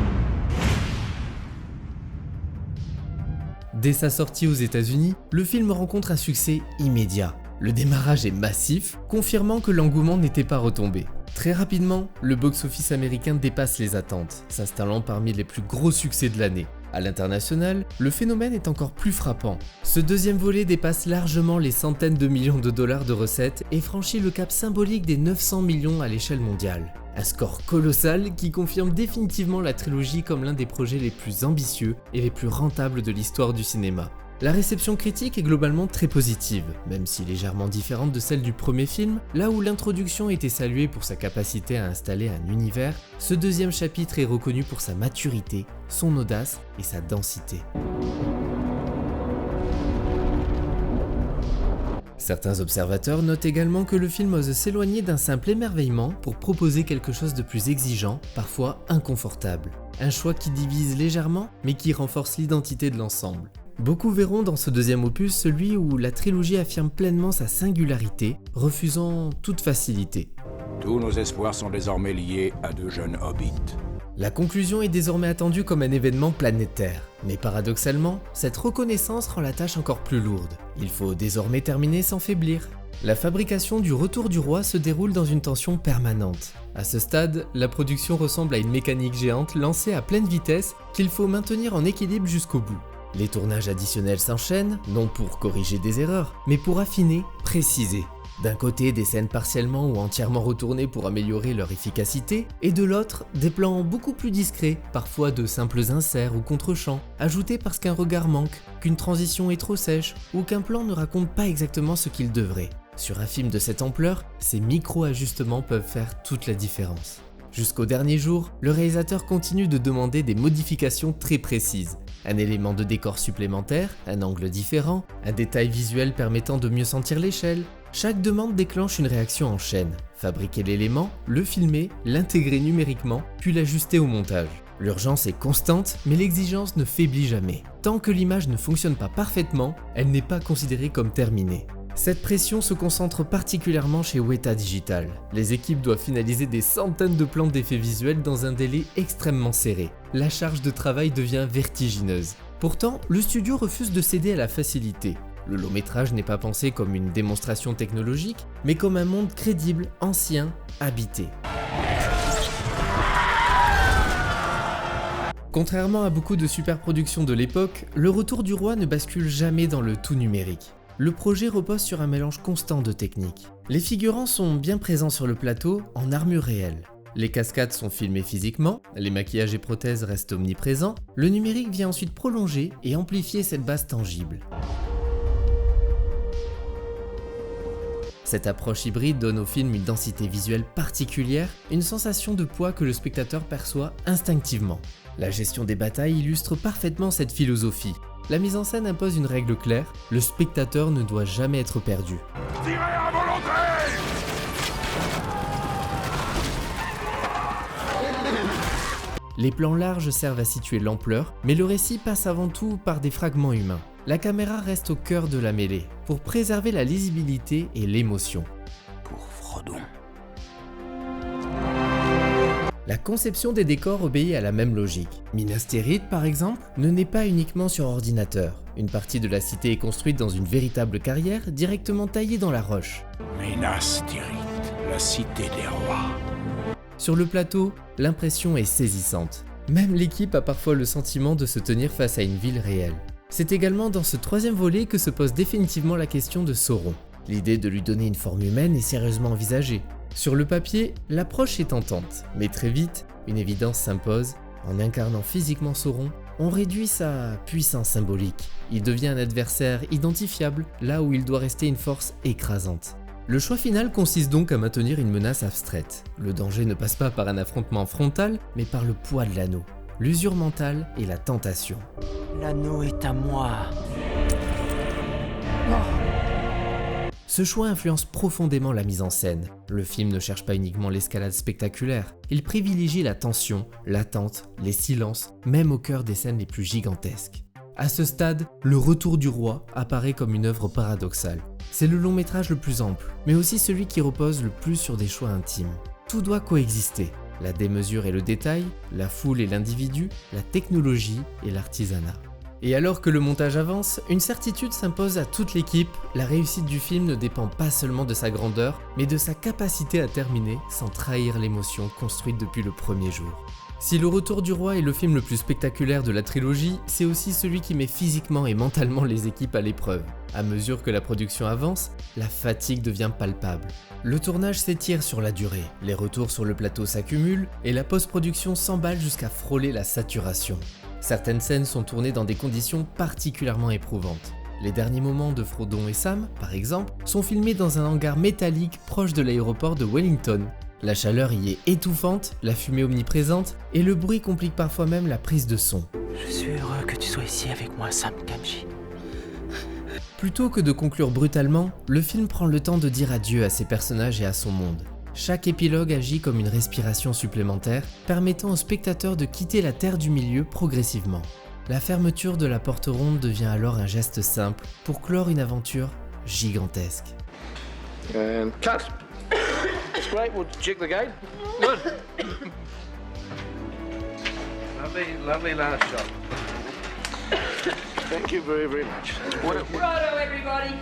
Dès sa sortie aux États-Unis, le film rencontre un succès immédiat. Le démarrage est massif, confirmant que l'engouement n'était pas retombé. Très rapidement, le box-office américain dépasse les attentes, s'installant parmi les plus gros succès de l'année. À l'international, le phénomène est encore plus frappant. Ce deuxième volet dépasse largement les centaines de millions de dollars de recettes et franchit le cap symbolique des 900 millions à l'échelle mondiale. Un score colossal qui confirme définitivement la trilogie comme l'un des projets les plus ambitieux et les plus rentables de l'histoire du cinéma. La réception critique est globalement très positive, même si légèrement différente de celle du premier film, là où l'introduction était saluée pour sa capacité à installer un univers, ce deuxième chapitre est reconnu pour sa maturité, son audace et sa densité. Certains observateurs notent également que le film ose s'éloigner d'un simple émerveillement pour proposer quelque chose de plus exigeant, parfois inconfortable. Un choix qui divise légèrement, mais qui renforce l'identité de l'ensemble. Beaucoup verront dans ce deuxième opus celui où la trilogie affirme pleinement sa singularité, refusant toute facilité. Tous nos espoirs sont désormais liés à deux jeunes hobbits. La conclusion est désormais attendue comme un événement planétaire. Mais paradoxalement, cette reconnaissance rend la tâche encore plus lourde. Il faut désormais terminer sans faiblir. La fabrication du Retour du Roi se déroule dans une tension permanente. À ce stade, la production ressemble à une mécanique géante lancée à pleine vitesse qu'il faut maintenir en équilibre jusqu'au bout. Les tournages additionnels s'enchaînent, non pour corriger des erreurs, mais pour affiner, préciser. D'un côté, des scènes partiellement ou entièrement retournées pour améliorer leur efficacité, et de l'autre, des plans beaucoup plus discrets, parfois de simples inserts ou contre-champs, ajoutés parce qu'un regard manque, qu'une transition est trop sèche, ou qu'un plan ne raconte pas exactement ce qu'il devrait. Sur un film de cette ampleur, ces micro-ajustements peuvent faire toute la différence. Jusqu'au dernier jour, le réalisateur continue de demander des modifications très précises. Un élément de décor supplémentaire, un angle différent, un détail visuel permettant de mieux sentir l'échelle. Chaque demande déclenche une réaction en chaîne. Fabriquer l'élément, le filmer, l'intégrer numériquement, puis l'ajuster au montage. L'urgence est constante, mais l'exigence ne faiblit jamais. Tant que l'image ne fonctionne pas parfaitement, elle n'est pas considérée comme terminée. Cette pression se concentre particulièrement chez Weta Digital. Les équipes doivent finaliser des centaines de plans d'effets visuels dans un délai extrêmement serré. La charge de travail devient vertigineuse. Pourtant, le studio refuse de céder à la facilité. Le long métrage n'est pas pensé comme une démonstration technologique, mais comme un monde crédible, ancien, habité. Contrairement à beaucoup de superproductions de l'époque, Le Retour du Roi ne bascule jamais dans le tout numérique. Le projet repose sur un mélange constant de techniques. Les figurants sont bien présents sur le plateau en armure réelle. Les cascades sont filmées physiquement, les maquillages et prothèses restent omniprésents, le numérique vient ensuite prolonger et amplifier cette base tangible. Cette approche hybride donne au film une densité visuelle particulière, une sensation de poids que le spectateur perçoit instinctivement. La gestion des batailles illustre parfaitement cette philosophie. La mise en scène impose une règle claire, le spectateur ne doit jamais être perdu. Tirez à volonté! Les plans larges servent à situer l'ampleur, mais le récit passe avant tout par des fragments humains. La caméra reste au cœur de la mêlée, pour préserver la lisibilité et l'émotion. Pour Frodon. La conception des décors obéit à la même logique. Minas Tirith, par exemple, ne naît pas uniquement sur ordinateur. Une partie de la cité est construite dans une véritable carrière, directement taillée dans la roche. Minas Tirith, la cité des rois. Sur le plateau, l'impression est saisissante. Même l'équipe a parfois le sentiment de se tenir face à une ville réelle. C'est également dans ce troisième volet que se pose définitivement la question de Sauron. L'idée de lui donner une forme humaine est sérieusement envisagée. Sur le papier, l'approche est tentante, mais très vite, une évidence s'impose. En incarnant physiquement Sauron, on réduit sa puissance symbolique. Il devient un adversaire identifiable, là où il doit rester une force écrasante. Le choix final consiste donc à maintenir une menace abstraite. Le danger ne passe pas par un affrontement frontal, mais par le poids de l'anneau, l'usure mentale et la tentation. L'anneau est à moi. Ce choix influence profondément la mise en scène. Le film ne cherche pas uniquement l'escalade spectaculaire, il privilégie la tension, l'attente, les silences, même au cœur des scènes les plus gigantesques. À ce stade, Le Retour du Roi apparaît comme une œuvre paradoxale. C'est le long métrage le plus ample, mais aussi celui qui repose le plus sur des choix intimes. Tout doit coexister. La démesure et le détail, la foule et l'individu, la technologie et l'artisanat. Et alors que le montage avance, une certitude s'impose à toute l'équipe, la réussite du film ne dépend pas seulement de sa grandeur, mais de sa capacité à terminer sans trahir l'émotion construite depuis le premier jour. Si Le Retour du Roi est le film le plus spectaculaire de la trilogie, c'est aussi celui qui met physiquement et mentalement les équipes à l'épreuve. À mesure que la production avance, la fatigue devient palpable. Le tournage s'étire sur la durée, les retours sur le plateau s'accumulent et la post-production s'emballe jusqu'à frôler la saturation. Certaines scènes sont tournées dans des conditions particulièrement éprouvantes. Les derniers moments de Frodon et Sam, par exemple, sont filmés dans un hangar métallique proche de l'aéroport de Wellington. La chaleur y est étouffante, la fumée omniprésente, et le bruit complique parfois même la prise de son. Je suis heureux que tu sois ici avec moi, Sam Gamgee. Plutôt que de conclure brutalement, le film prend le temps de dire adieu à ses personnages et à son monde. Chaque épilogue agit comme une respiration supplémentaire, permettant au spectateur de quitter la terre du milieu progressivement. La fermeture de la porte ronde devient alors un geste simple pour clore une aventure gigantesque. And cut. That's great. We'll jig the gate. Good. lovely last shot. Thank you very, very much. Bravo, everybody!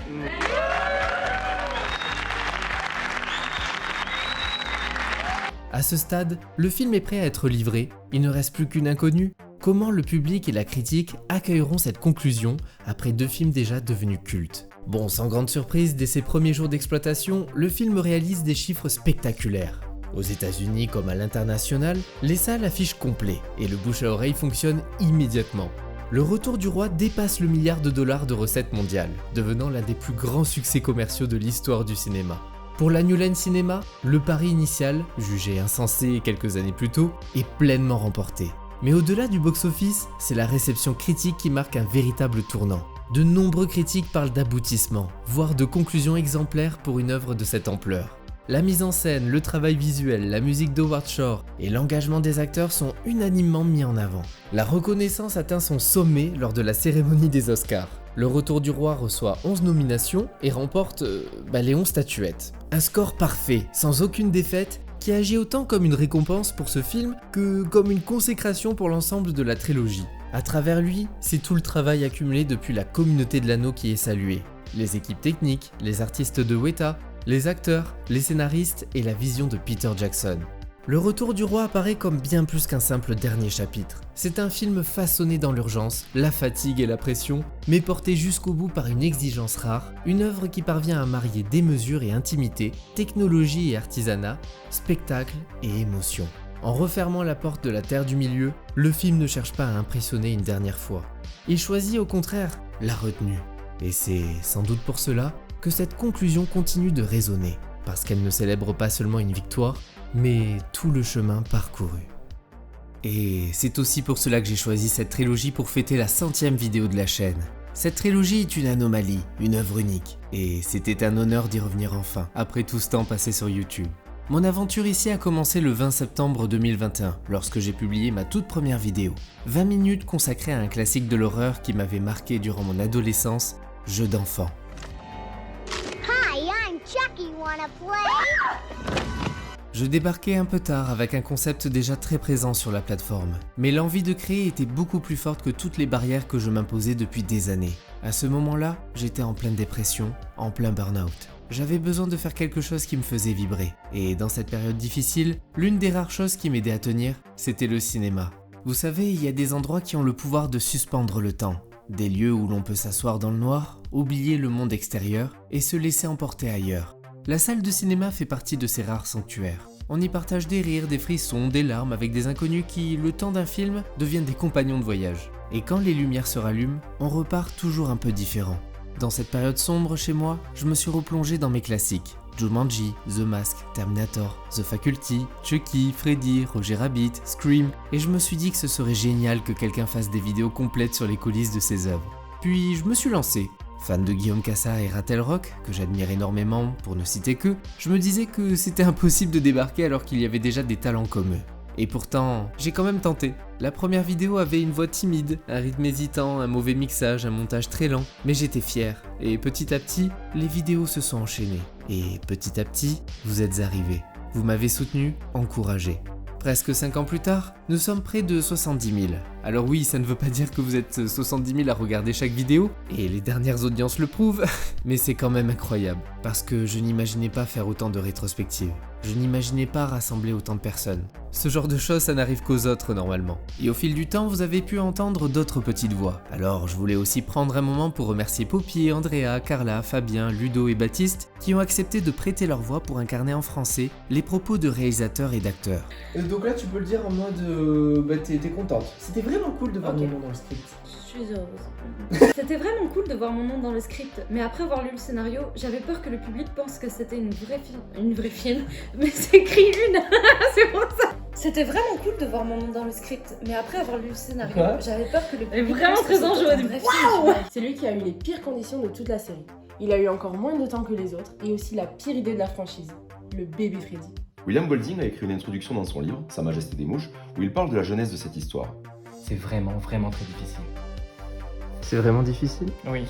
À ce stade, le film est prêt à être livré, il ne reste plus qu'une inconnue. Comment le public et la critique accueilleront cette conclusion après 2 films déjà devenus cultes? Bon, sans grande surprise, dès ses premiers jours d'exploitation, le film réalise des chiffres spectaculaires. Aux États-Unis comme à l'international, les salles affichent complet et le bouche à oreille fonctionne immédiatement. Le Retour du Roi dépasse le $1 milliard de recettes mondiales, devenant l'un des plus grands succès commerciaux de l'histoire du cinéma. Pour la New Line Cinema, le pari initial, jugé insensé quelques années plus tôt, est pleinement remporté. Mais au-delà du box-office, c'est la réception critique qui marque un véritable tournant. De nombreux critiques parlent d'aboutissement, voire de conclusion exemplaire pour une œuvre de cette ampleur. La mise en scène, le travail visuel, la musique d'Howard Shore et l'engagement des acteurs sont unanimement mis en avant. La reconnaissance atteint son sommet lors de la cérémonie des Oscars. Le Retour du Roi reçoit 11 nominations et remporte les 11 statuettes. Un score parfait, sans aucune défaite, qui agit autant comme une récompense pour ce film que comme une consécration pour l'ensemble de la trilogie. À travers lui, c'est tout le travail accumulé depuis la communauté de l'anneau qui est salué. Les équipes techniques, les artistes de Weta, les acteurs, les scénaristes et la vision de Peter Jackson. Le Retour du Roi apparaît comme bien plus qu'un simple dernier chapitre. C'est un film façonné dans l'urgence, la fatigue et la pression, mais porté jusqu'au bout par une exigence rare, une œuvre qui parvient à marier démesure et intimité, technologie et artisanat, spectacle et émotion. En refermant la porte de la Terre du Milieu, le film ne cherche pas à impressionner une dernière fois. Il choisit au contraire la retenue. Et c'est sans doute pour cela que cette conclusion continue de résonner, parce qu'elle ne célèbre pas seulement une victoire, mais tout le chemin parcouru. Et c'est aussi pour cela que j'ai choisi cette trilogie pour fêter la 100e vidéo de la chaîne. Cette trilogie est une anomalie, une œuvre unique, et c'était un honneur d'y revenir enfin, après tout ce temps passé sur YouTube. Mon aventure ici a commencé le 20 septembre 2021, lorsque j'ai publié ma toute première vidéo. 20 minutes consacrées à un classique de l'horreur qui m'avait marqué durant mon adolescence, Jeu d'enfant. Hi, I'm Chucky, wanna play? Je débarquais un peu tard avec un concept déjà très présent sur la plateforme, mais l'envie de créer était beaucoup plus forte que toutes les barrières que je m'imposais depuis des années. À ce moment-là, j'étais en pleine dépression, en plein burn-out. J'avais besoin de faire quelque chose qui me faisait vibrer, et dans cette période difficile, l'une des rares choses qui m'aidait à tenir, c'était le cinéma. Vous savez, il y a des endroits qui ont le pouvoir de suspendre le temps, des lieux où l'on peut s'asseoir dans le noir, oublier le monde extérieur et se laisser emporter ailleurs. La salle de cinéma fait partie de ces rares sanctuaires. On y partage des rires, des frissons, des larmes avec des inconnus qui, le temps d'un film, deviennent des compagnons de voyage. Et quand les lumières se rallument, on repart toujours un peu différent. Dans cette période sombre chez moi, je me suis replongé dans mes classiques. Jumanji, The Mask, Terminator, The Faculty, Chucky, Freddy, Roger Rabbit, Scream, et je me suis dit que ce serait génial que quelqu'un fasse des vidéos complètes sur les coulisses de ces œuvres. Puis je me suis lancé. Fan de Guillaume Cassar et Ratel Rock, que j'admire énormément pour ne citer qu'eux, je me disais que c'était impossible de débarquer alors qu'il y avait déjà des talents comme eux. Et pourtant, j'ai quand même tenté. La première vidéo avait une voix timide, un rythme hésitant, un mauvais mixage, un montage très lent, mais j'étais fier. Et petit à petit, les vidéos se sont enchaînées. Et petit à petit, vous êtes arrivés. Vous m'avez soutenu, encouragé. Presque 5 ans plus tard, nous sommes près de 70 000. Alors oui, ça ne veut pas dire que vous êtes 70 000 à regarder chaque vidéo, et les dernières audiences le prouvent, mais c'est quand même incroyable, parce que je n'imaginais pas faire autant de rétrospectives. Je n'imaginais pas rassembler autant de personnes. Ce genre de choses, ça n'arrive qu'aux autres normalement. Et au fil du temps, vous avez pu entendre d'autres petites voix. Alors je voulais aussi prendre un moment pour remercier Poppy, Andrea, Carla, Fabien, Ludo et Baptiste, qui ont accepté de prêter leur voix pour incarner en français les propos de réalisateurs et d'acteurs. Donc là, tu peux le dire en mode t'es contente. C'était vraiment cool de voir mon nom dans le script. Je suis heureuse. C'était vraiment cool de voir mon nom dans le script, mais après avoir lu le scénario, j'avais peur que le public pense que c'était une vraie film, mais c'est écrit une. C'est pour ça. C'était vraiment cool de voir mon nom dans le script, mais après avoir lu le scénario, j'avais peur que le public vraiment pense que très enjoué. c'était une vraie film. C'est lui qui a eu les pires conditions de toute la série. Il a eu encore moins de temps que les autres et aussi la pire idée de la franchise, le bébé Freddy. William Golding a écrit une introduction dans son livre, Sa Majesté des Mouches, où il parle de la jeunesse de cette histoire. C'est vraiment très difficile. C'est vraiment difficile ? Oui.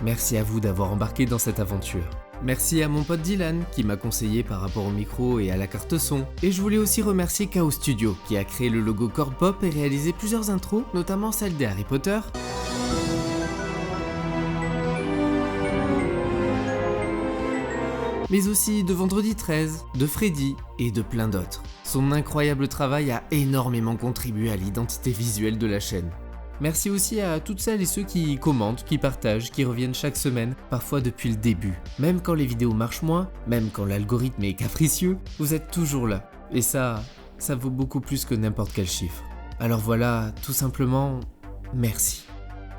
Merci à vous d'avoir embarqué dans cette aventure. Merci à mon pote Dylan qui m'a conseillé par rapport au micro et à la carte son. Et je voulais aussi remercier Chaos Studio qui a créé le logo Chord Pop et réalisé plusieurs intros, notamment celle des Harry Potter, mais aussi de Vendredi 13, de Freddy et de plein d'autres. Son incroyable travail a énormément contribué à l'identité visuelle de la chaîne. Merci aussi à toutes celles et ceux qui commentent, qui partagent, qui reviennent chaque semaine, parfois depuis le début. Même quand les vidéos marchent moins, même quand l'algorithme est capricieux, vous êtes toujours là. Et ça vaut beaucoup plus que n'importe quel chiffre. Alors voilà, tout simplement, merci.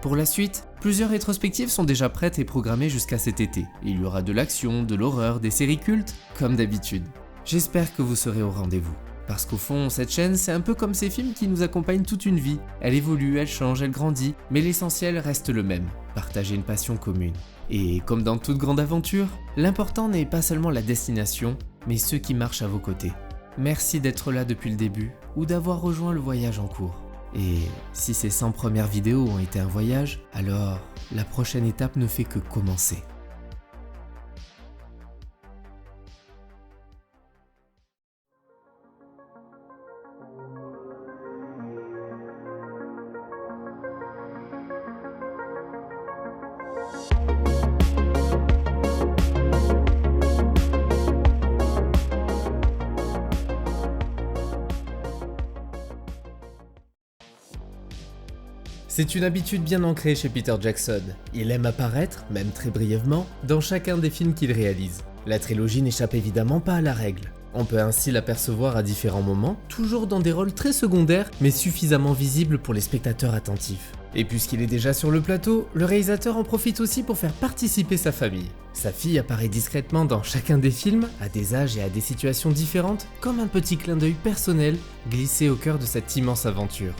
Pour la suite, plusieurs rétrospectives sont déjà prêtes et programmées jusqu'à cet été. Il y aura de l'action, de l'horreur, des séries cultes, comme d'habitude. J'espère que vous serez au rendez-vous. Parce qu'au fond, cette chaîne, c'est un peu comme ces films qui nous accompagnent toute une vie. Elle évolue, elle change, elle grandit, mais l'essentiel reste le même, partager une passion commune. Et comme dans toute grande aventure, l'important n'est pas seulement la destination, mais ceux qui marchent à vos côtés. Merci d'être là depuis le début, ou d'avoir rejoint le voyage en cours. Et si ces 100 premières vidéos ont été un voyage, alors la prochaine étape ne fait que commencer. C'est une habitude bien ancrée chez Peter Jackson. Il aime apparaître, même très brièvement, dans chacun des films qu'il réalise. La trilogie n'échappe évidemment pas à la règle. On peut ainsi l'apercevoir à différents moments, toujours dans des rôles très secondaires, mais suffisamment visibles pour les spectateurs attentifs. Et puisqu'il est déjà sur le plateau, le réalisateur en profite aussi pour faire participer sa famille. Sa fille apparaît discrètement dans chacun des films, à des âges et à des situations différentes, comme un petit clin d'œil personnel glissé au cœur de cette immense aventure.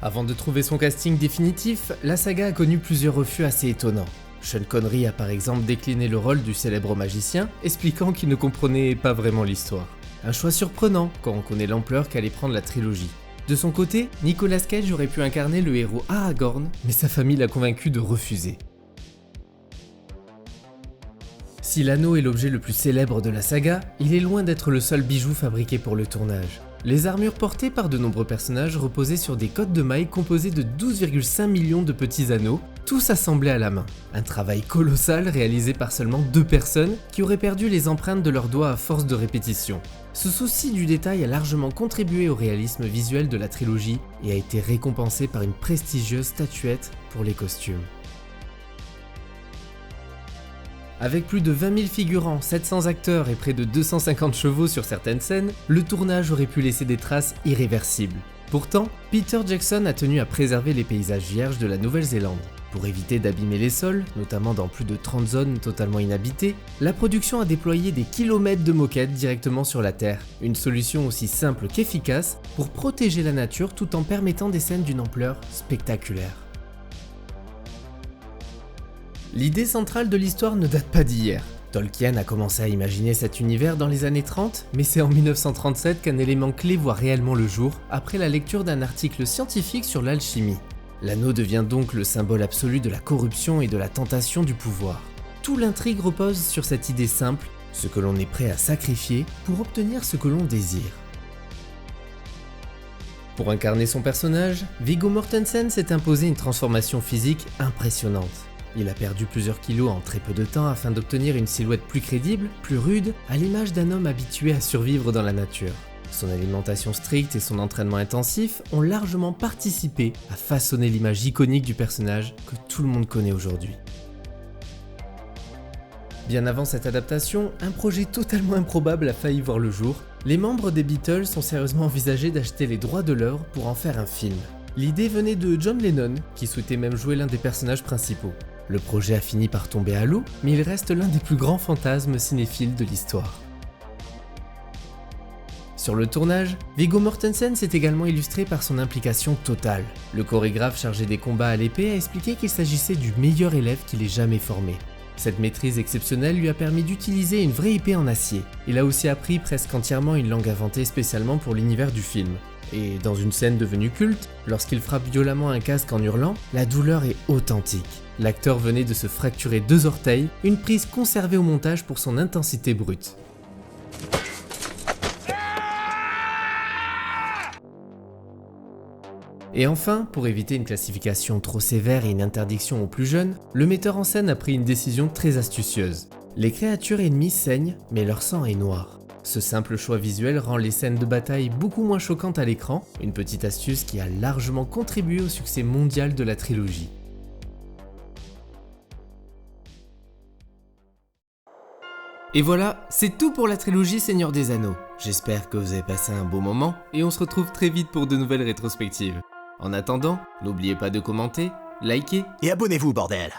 Avant de trouver son casting définitif, la saga a connu plusieurs refus assez étonnants. Sean Connery a par exemple décliné le rôle du célèbre magicien, expliquant qu'il ne comprenait pas vraiment l'histoire. Un choix surprenant quand on connaît l'ampleur qu'allait prendre la trilogie. De son côté, Nicolas Cage aurait pu incarner le héros Aragorn, mais sa famille l'a convaincu de refuser. Si l'anneau est l'objet le plus célèbre de la saga, il est loin d'être le seul bijou fabriqué pour le tournage. Les armures portées par de nombreux personnages reposaient sur des cottes de mailles composées de 12,5 millions de petits anneaux, tous assemblés à la main. Un travail colossal réalisé par seulement 2 personnes qui auraient perdu les empreintes de leurs doigts à force de répétition. Ce souci du détail a largement contribué au réalisme visuel de la trilogie et a été récompensé par une prestigieuse statuette pour les costumes. Avec plus de 20 000 figurants, 700 acteurs et près de 250 chevaux sur certaines scènes, le tournage aurait pu laisser des traces irréversibles. Pourtant, Peter Jackson a tenu à préserver les paysages vierges de la Nouvelle-Zélande. Pour éviter d'abîmer les sols, notamment dans plus de 30 zones totalement inhabitées, la production a déployé des kilomètres de moquettes directement sur la Terre, une solution aussi simple qu'efficace pour protéger la nature tout en permettant des scènes d'une ampleur spectaculaire. L'idée centrale de l'histoire ne date pas d'hier. Tolkien a commencé à imaginer cet univers dans les années 30, mais c'est en 1937 qu'un élément clé voit réellement le jour, après la lecture d'un article scientifique sur l'alchimie. L'anneau devient donc le symbole absolu de la corruption et de la tentation du pouvoir. Tout l'intrigue repose sur cette idée simple, ce que l'on est prêt à sacrifier pour obtenir ce que l'on désire. Pour incarner son personnage, Viggo Mortensen s'est imposé une transformation physique impressionnante. Il a perdu plusieurs kilos en très peu de temps afin d'obtenir une silhouette plus crédible, plus rude, à l'image d'un homme habitué à survivre dans la nature. Son alimentation stricte et son entraînement intensif ont largement participé à façonner l'image iconique du personnage que tout le monde connaît aujourd'hui. Bien avant cette adaptation, un projet totalement improbable a failli voir le jour. Les membres des Beatles ont sérieusement envisagé d'acheter les droits de l'œuvre pour en faire un film. L'idée venait de John Lennon, qui souhaitait même jouer l'un des personnages principaux. Le projet a fini par tomber à l'eau, mais il reste l'un des plus grands fantasmes cinéphiles de l'histoire. Sur le tournage, Viggo Mortensen s'est également illustré par son implication totale. Le chorégraphe chargé des combats à l'épée a expliqué qu'il s'agissait du meilleur élève qu'il ait jamais formé. Cette maîtrise exceptionnelle lui a permis d'utiliser une vraie épée en acier. Il a aussi appris presque entièrement une langue inventée spécialement pour l'univers du film. Et dans une scène devenue culte, lorsqu'il frappe violemment un casque en hurlant, la douleur est authentique. L'acteur venait de se fracturer 2 orteils, une prise conservée au montage pour son intensité brute. Et enfin, pour éviter une classification trop sévère et une interdiction aux plus jeunes, le metteur en scène a pris une décision très astucieuse. Les créatures ennemies saignent, mais leur sang est noir. Ce simple choix visuel rend les scènes de bataille beaucoup moins choquantes à l'écran, une petite astuce qui a largement contribué au succès mondial de la trilogie. Et voilà, c'est tout pour la trilogie Seigneur des Anneaux. J'espère que vous avez passé un beau moment et on se retrouve très vite pour de nouvelles rétrospectives. En attendant, n'oubliez pas de commenter, liker et abonnez-vous bordel.